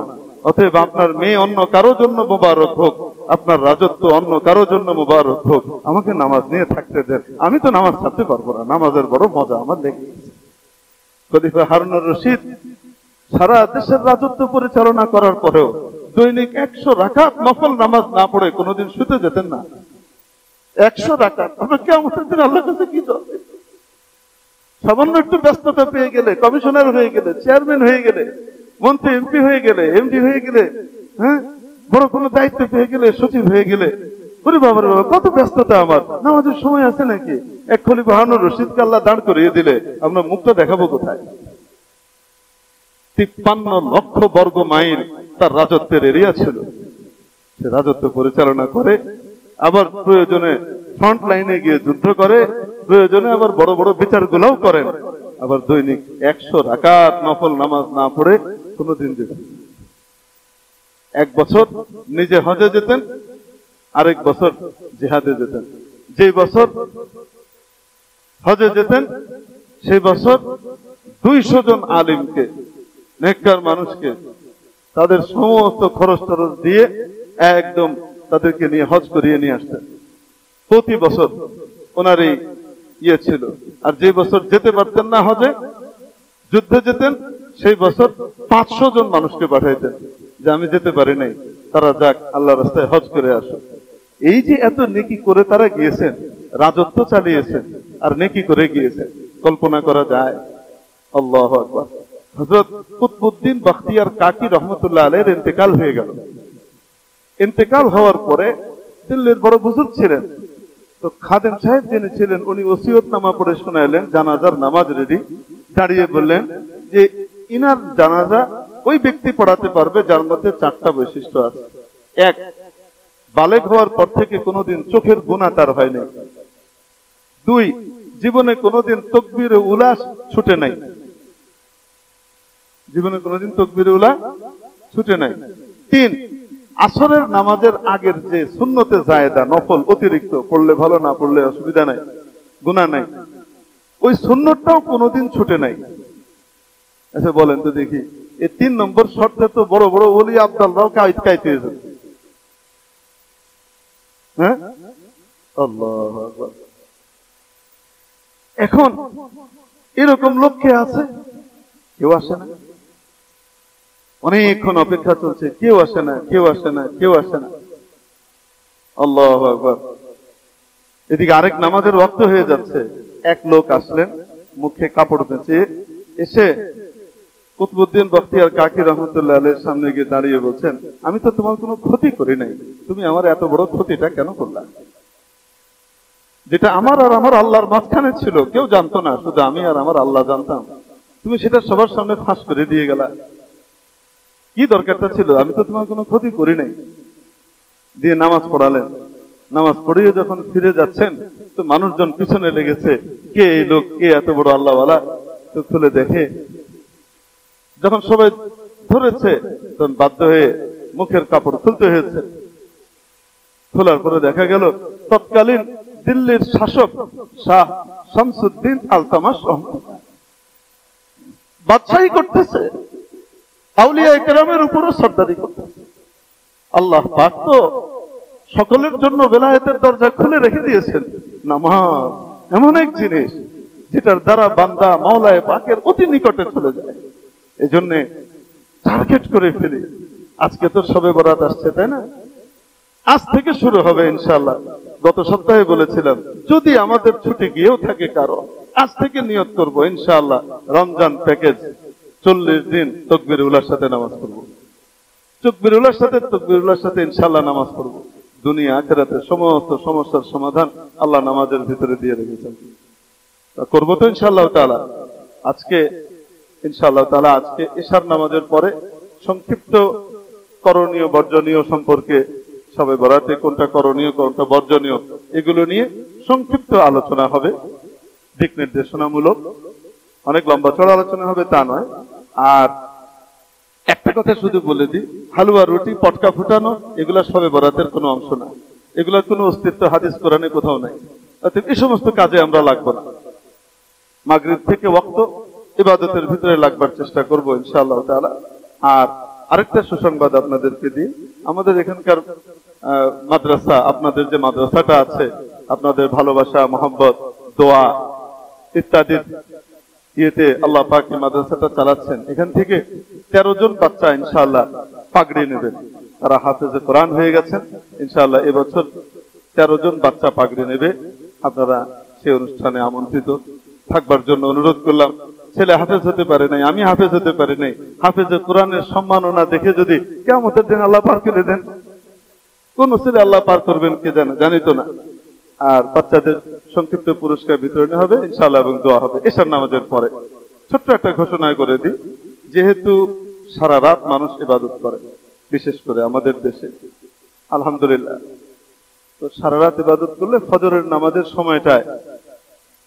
অতএব আপনার মেয়ে অন্য কারো জন্য মোবারক হোক, আপনার রাজত্ব অন্য কারো জন্য মোবারক হোক, আমাকে নামাজ নিয়ে থাকতে দেন। আমি তো নামাজ ছাড়তে পারবো না, নামাজের বড় মজা আমার লেগে গেছে। খলিফা হারুনুর রশিদ সারা দেশের রাজত্ব পরিচালনা করার পরেও দৈনিক 100 রাকাত নফল নামাজ না পড়ে কোনোদিন শুতে যেতেন না। 100 রাকাত। আমরা কিয়ামতের দিন আল্লাহর কাছে কি চাইবে? সামান্য একটু ব্যস্ততা পেয়ে গেলে, কমিশনার হয়ে গেলে, চেয়ারম্যান হয়ে গেলে, মন্ত্রী এমপি হয়ে গেলে, এমডি হয়ে গেলে, হ্যাঁ, বড় কোনো দায়িত্ব পেয়ে গেলে, সচিব হয়ে গেলে, ওরে বাবা রে বাবা, কত ব্যস্ততা আমার, নামাজের সময় আছে নাকি? এক খলিফা হারুনুর রশিদকে আল্লাহ দাঁড় করিয়ে দিলে আমরা মুখটা দেখাবো কোথায়? 53 লক্ষ বর্গ মাইল তার রাজত্বের এরিয়া ছিল। সে রাজত্ব পরিচালনা করে, আবার প্রয়োজনে ফ্রন্ট লাইনে গিয়ে যুদ্ধ করে, প্রয়োজনে আবার বড় বড় বিচারগুলোও করেন। আবার দৈনিক 100 রাকাত নফল নামাজ না পড়ে কোনদিন যেতেন। এক বছর নিজে হজে যেতেন, আরেক বছর জিহাদে যেতেন। যেই বছর হজে যেতেন সেই বছর 200 জন আলিমকে, নেককার মানুষকে, তাদের সমস্ত খরচ টরচ দিয়ে একদম তাদেরকে নিয়ে হজ করিয়ে নিয়ে আসতেন। প্রতি বছর ওনার এই ইয়ে ছিল। আর যে বছর যেতে পারতেন না হজে, যুদ্ধে যেতেন, সেই বছর 500 জন মানুষকে পাঠাইতেন যে আমি যেতে পারি নাই, তারা যাক আল্লাহর রাস্তায় হজ করে আসো। এই যে এত নেকি করে তারা গিয়েছেন, রাজত্ব চালিয়েছেন আর নেকি করে গিয়েছেন, কল্পনা করা যায়? আল্লাহু আকবার। হযরত কুতবুদ্দিন বখতিয়ার কাকি রহমতুল্লাহ আলাইহির ইন্তেকাল হয়ে গেল। ইন্তেকাল হওয়ার পরে দিল্লির বড় বুজুর্গ ছিলেন, তো খাদেম সাহেব যিনি ছিলেন উনি ওসিয়তনামা পড়ে শোনাইলেন, জানাজার নামাজ রেডি। দাঁড়িয়ে বললেন যে ইনার জানাজা ওই ব্যক্তি পড়াতে পারবে যার মধ্যে 4টা বৈশিষ্ট্য আছে। 1, বালেগ হওয়ার পর থেকে কোনোদিন চোখের গুনাহ তার হয়নি। 2, জীবনে কোনোদিন তাকবীরে উলা ছুটে নাই, জীবনে কোনোদিন তাকবীরে উলা ছুটে নাই। 3, আসরের নামাজের আগের যে সুন্নতে জায়েদা নফল অতিরিক্ত পড়লে ভালো, না পড়লে অসুবিধা নাই, গুনাহ নাই, ওই সুন্নতটাও কোনোদিন ছুটে নাই। আচ্ছা বলেন তো দেখি, এই 3 নম্বর শর্তে তো বড় বড় ওলি আব্দুল্লাহও কাইতে এসেছে। হ্যাঁ, আল্লাহু আকবার। এখন এরকম লোক কে আছে? কেউ আসে না। অনেকক্ষণ অপেক্ষা চলছে, কেউ আসে না, কেউ আসে না, কেউ আসে না। আল্লাহু আকবার। এদিকে আরেক নামাজের ওয়াক্ত হয়ে যাচ্ছে। এক লোক আসলেন, মুখে কাপড় পেঁচিয়ে, এসে কুতবুদ্দিন বখতিয়ার কাকি রহমতুল্লাহ আলাইহির সামনে গিয়ে দাঁড়িয়ে বলছেন, আমি তো তোমার কোনো ক্ষতি করি নাই, তুমি আমার এত বড় ক্ষতিটা কেন করলা? যেটা আমার আর আমার আল্লাহর মাঝখানে ছিল, কেউ জানতো না, শুধু আমি আর আমার আল্লাহ জানতাম, তুমি সেটা সবার সামনে ফাঁস করে দিয়ে গেলা। কি দরকারটা ছিল? আমি তো তোমার কোনো ক্ষতি করি নাই। দিয়ে নামাজ পড়ালেন। নামাজ পড়িয়ে যখন ফিরে যাচ্ছেন তো মানুষজন পিছনে লেগেছে, কে এই লোক, কে এত বড় আল্লাহওয়ালা? তো খুলে দেখে, যখন সবাই ধরেছে তখন বাধ্য হয়ে মুখের কাপড় খুলতে হয়েছে। খোলার পরে দেখা গেল তৎকালীন দিল্লির শাসক শাহ শামসুদ্দিন আলতামাশ বাদশাহী করতেছে। আউলিয়া কেরামের উপরও সর্দারি করতেছে। আল্লাহ পাক তো সকলের জন্য বেলায়েতের দরজা খুলে রেখে দিয়েছেন। নামাজ এমন এক জিনিস যেটার দ্বারা বান্দা মাওলায়ে পাকের অতি নিকটে চলে যায়। এজন্য টার্গেট করে ফেলি। আজকে তো শবে বরাত আসছে, তাই না? আজ থেকে শুরু হবে ইনশাআল্লাহ। গত সপ্তাহে বলেছিলাম যদি আমাদের ছুটি গিয়েও থাকে কারো, আজ থেকে নিয়ত করব ইনশাআল্লাহ রমজান প্যাকেজ 40 দিন তাকবীরুল্লাহর সাথে নামাজ পড়ব। তাকবীরুল্লাহর সাথে ইনশাআল্লাহ নামাজ পড়ব। দুনিয়া আখিরাতে সমস্ত সমস্যার সমাধান আল্লাহ নামাজের ভিতরে দিয়ে রেখেছেন। করব তো ইনশাআল্লাহ তাআলা। আজকে ইনশাআল্লাহ তাআলা আজকে ইশার নামাজের পরে সংক্ষিপ্ত করণীয় বর্জনীয় সম্পর্কে, শবে বরাতে কোনটা করণীয় কোনটা বর্জনীয় এগুলো নিয়ে সংক্ষিপ্ত আলোচনা হবে, দিক নির্দেশনামূলক। অনেক লম্বা চড়া আলোচনা হবে তা নয়। আর একটা কথা শুধু বলে দিই, হালুয়া রুটি পটকা ফুটানো এগুলা শবে বরাতের কোনো অংশ না। এগুলোর কোনো অস্তিত্ব হাদিস কোরআনে কোথাও নাই। অতএব এই সমস্ত কাজে আমরা লাগবো না। মাগরিব থেকে ওয়াক্ত ইবাদতের ভিতরে লাগবার চেষ্টা করব ইনশাআল্লাহ তাআলা। আর আরেকটা সুসংবাদ আপনাদেরকে দিই, আমাদের এখানকার মাদ্রাসা, আপনাদের যে মাদ্রাসাটা আছে, আপনাদের ভালোবাসা মহব্বত দোয়া ইত্যাদির ইয়েতে আল্লাহ পাক মাদ্রাসাটা চালাচ্ছেন। এখান থেকে 13 জন বাচ্চা ইনশাআল্লাহ পাগড়ি নেবেন। তারা হাফেজে কোরআন হয়ে গেছেন। ইনশাআল্লাহ এবছর 13 জন বাচ্চা পাগড়ি নেবে। আপনারা সেই অনুষ্ঠানে আমন্ত্রিত থাকবার জন্য অনুরোধ করলাম। ছেলে হাফেজ হতে পারে নাই, আমি হাফেজ হতে পারি নাই, হাফেজে কোরআনের সম্মাননা দেখে যদি কিয়ামতের দিন আল্লাহ পার করে দেন, কোন ছেলে আল্লাহ পার করবেন কে জানে, জানি তো না। আর বাচ্চাদের সংক্ষিপ্ত পুরস্কার বিতরণ হবে ইনশাআল্লাহ এবং দোয়া হবে এশার নামাজের পরে। ছোট্ট একটা ঘোষণা করে দিই, যেহেতু সারা রাত মানুষ ইবাদত করে, বিশেষ করে আমাদের দেশে আলহামদুলিল্লাহ, তো সারা রাত ইবাদত করলে ফজরের নামাজের সময়টায়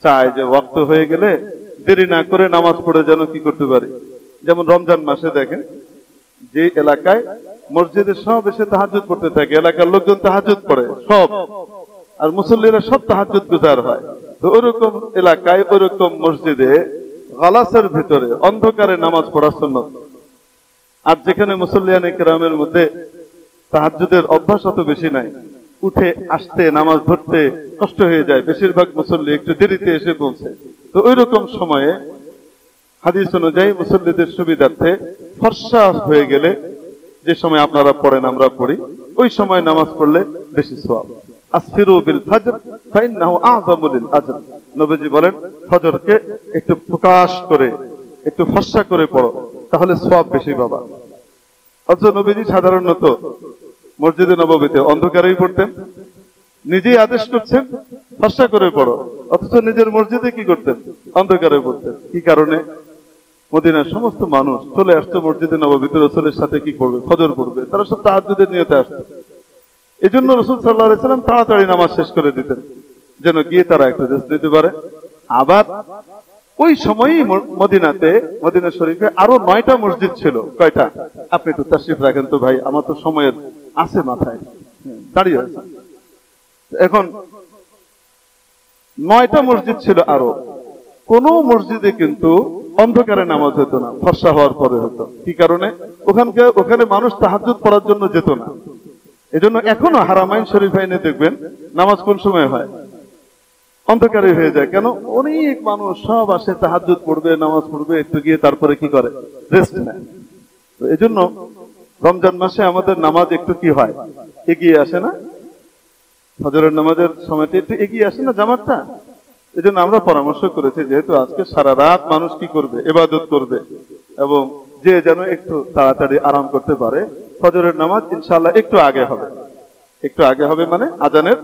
চায় যে ওয়াক্ত হয়ে গেলে দেরি না করে নামাজ পড়ে যেন কি করতে পারি। যেমন রমজান মাসে দেখেন যে এলাকায় মসজিদের সব এসে তাহাজ্জুদ পড়তে থাকে, এলাকার লোকজন তাহাজ্জুদ পড়ে সব, আর মুসল্লিরা সব তাহাজ্জুদ গুজার হয়। তো ওরকম এলাকায় ওরকম মসজিদে গালাসের ভিতরে অন্ধকারে নামাজ পড়ার সুন্নাত। আর যেখানে মুসল্লিয়ানে কেরামের মধ্যে তাহাজ্জুদের অভ্যাস অত বেশি নাই, উঠে আসতে নামাজ ধরতে কষ্ট হয়ে যায়, বেশিরভাগ মুসল্লি একটু দেরিতে এসে পৌঁছে। তো ওই রকম সময়ে হাদিস অনুযায়ী মুসল্লিদের সুবিধার্থে ফর্সা হয়ে গেলে, যে সময় আপনারা পড়েন আমরা পড়ি, ওই সময় নামাজ পড়লে বেশি সওয়াব। আসফিরু বিল ফজর ফাইন্নাহু আযমু লিল আজর। নবীজি বলেন ফজরকে একটু প্রকাশ করে একটু ফর্সা করে পড়ো, তাহলে সওয়াব বেশি পাবা। অথচ নবীজি সাধারণত মসজিদে নববীতে অন্ধকারেই পড়তেন, নিজেই আদেশ করছেন ফর্সা করে পড়ো, অথচ নিজের মসজিদে কি করতেন? অন্ধকারে পড়তেন। কি কারণে? মদিনার সমস্ত মানুষ চলে আসতো মসজিদে নববীতে রাসূলের সাথে কি করবে? ফজর পড়বে। তারা সব তাহাজ্জুদের নিয়তে আসতো। এই জন্য রাসূল সাল্লাল্লাহু আলাইহি সাল্লাম তাড়াতাড়ি নামাজ শেষ করে দিতেন, যেন গিয়ে তারা একটু রেস্ট নিতে পারে। আবার ওই সময়ই মদিনাতে, মদিনা শরীফে আরো 9টা মসজিদ ছিল। কয়টা? আপনি একটু তাশরিফ রাখেন তো ভাই, আমার তো সময়ের আছে মাথায়, দাঁড়িয়ে আছে। এখন 9টা মসজিদ ছিল আরো। কোন মসজিদে কিন্তু অন্ধকারে নামাজ হতো না, ফর্সা হওয়ার পরে হতো। কি কারণে? ওখানে মানুষ তাহাজ্জুদ পড়ার জন্য যেত না। এজন্য এখনো হারামাইন শরীফাইনে দেখবেন নামাজ কোন সময় হয়? অন্ধকারে হয়ে যায়। কেন? অনেক মানুষ সব আসে তাহাজ্জুদ পড়বে, নামাজ পড়বে, একটু গিয়ে তারপরে কি করে? রেস্ট নেয়। তো এজন্য রমজান মাসে আমাদের নামাজ একটু কি হয়? এগিয়ে আসে না? ফজরের নামাজের সময়টা একটু এগিয়ে আসে না জামাতটা? এই জন্য আমরা পরামর্শ করেছি, যেহেতু আজকে সারা রাত মানুষ কি করবে? ইবাদত করবে, এবং যে যেন একটু তাড়াতাড়ি আরাম করতে পারে, ফজরের নামাজ ইনশাআল্লাহ একটু আগে হবে। একটু আগে হবে মানে আজানের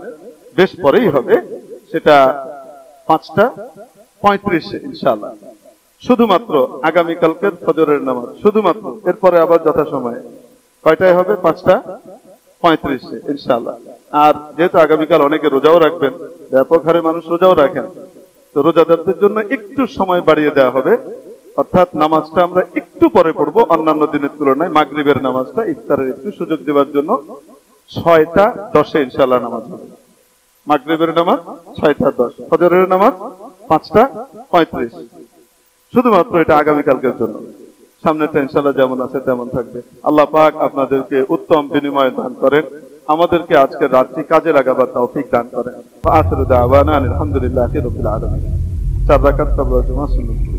বেশ পরেই হবে, সেটা 5:35 ইনশাআল্লাহ। শুধুমাত্র আগামীকালকের ফজরের নামাজ শুধুমাত্র, এরপরে আবার যথাসময়ে কয়টায় হবে? 5:35 ইনশাআল্লাহ। আর যেহেতু আগামীকাল অনেকে রোজাও রাখবেন, ব্যাপক হারে মানুষ রোজাও রাখেন, তো রোজাদারদের জন্য একটু সময় বাড়িয়ে দেওয়া হবে। অর্থাৎ নামাজটা আমরা একটু পরে পড়বো অন্যান্য দিনের তুলনায়। মাগরিবের নামাজটা ইফতারের একটু সুযোগ দেওয়ার জন্য 6:10 ইনশাআল্লাহ নামাজ হবে। মাগরিবের নামাজ 6:10, ফজরের নামাজ 5:35। শুধুমাত্র এটা আগামীকালকের জন্য। সামনেটা ইনশাআল্লাহ যেমন আছে তেমন থাকবে। আল্লাহ পাক আপনাদেরকে উত্তম বিনিময় দান করেন, আমাদেরকে আজকের রাত্রি কাজে লাগাবার তৌফিক দান করেন। আখিরু দাওয়ানা আলহামদুলিল্লাহি রাব্বিল আলামিন। 4 রাকাত তাওবা জমা সুন্নাত।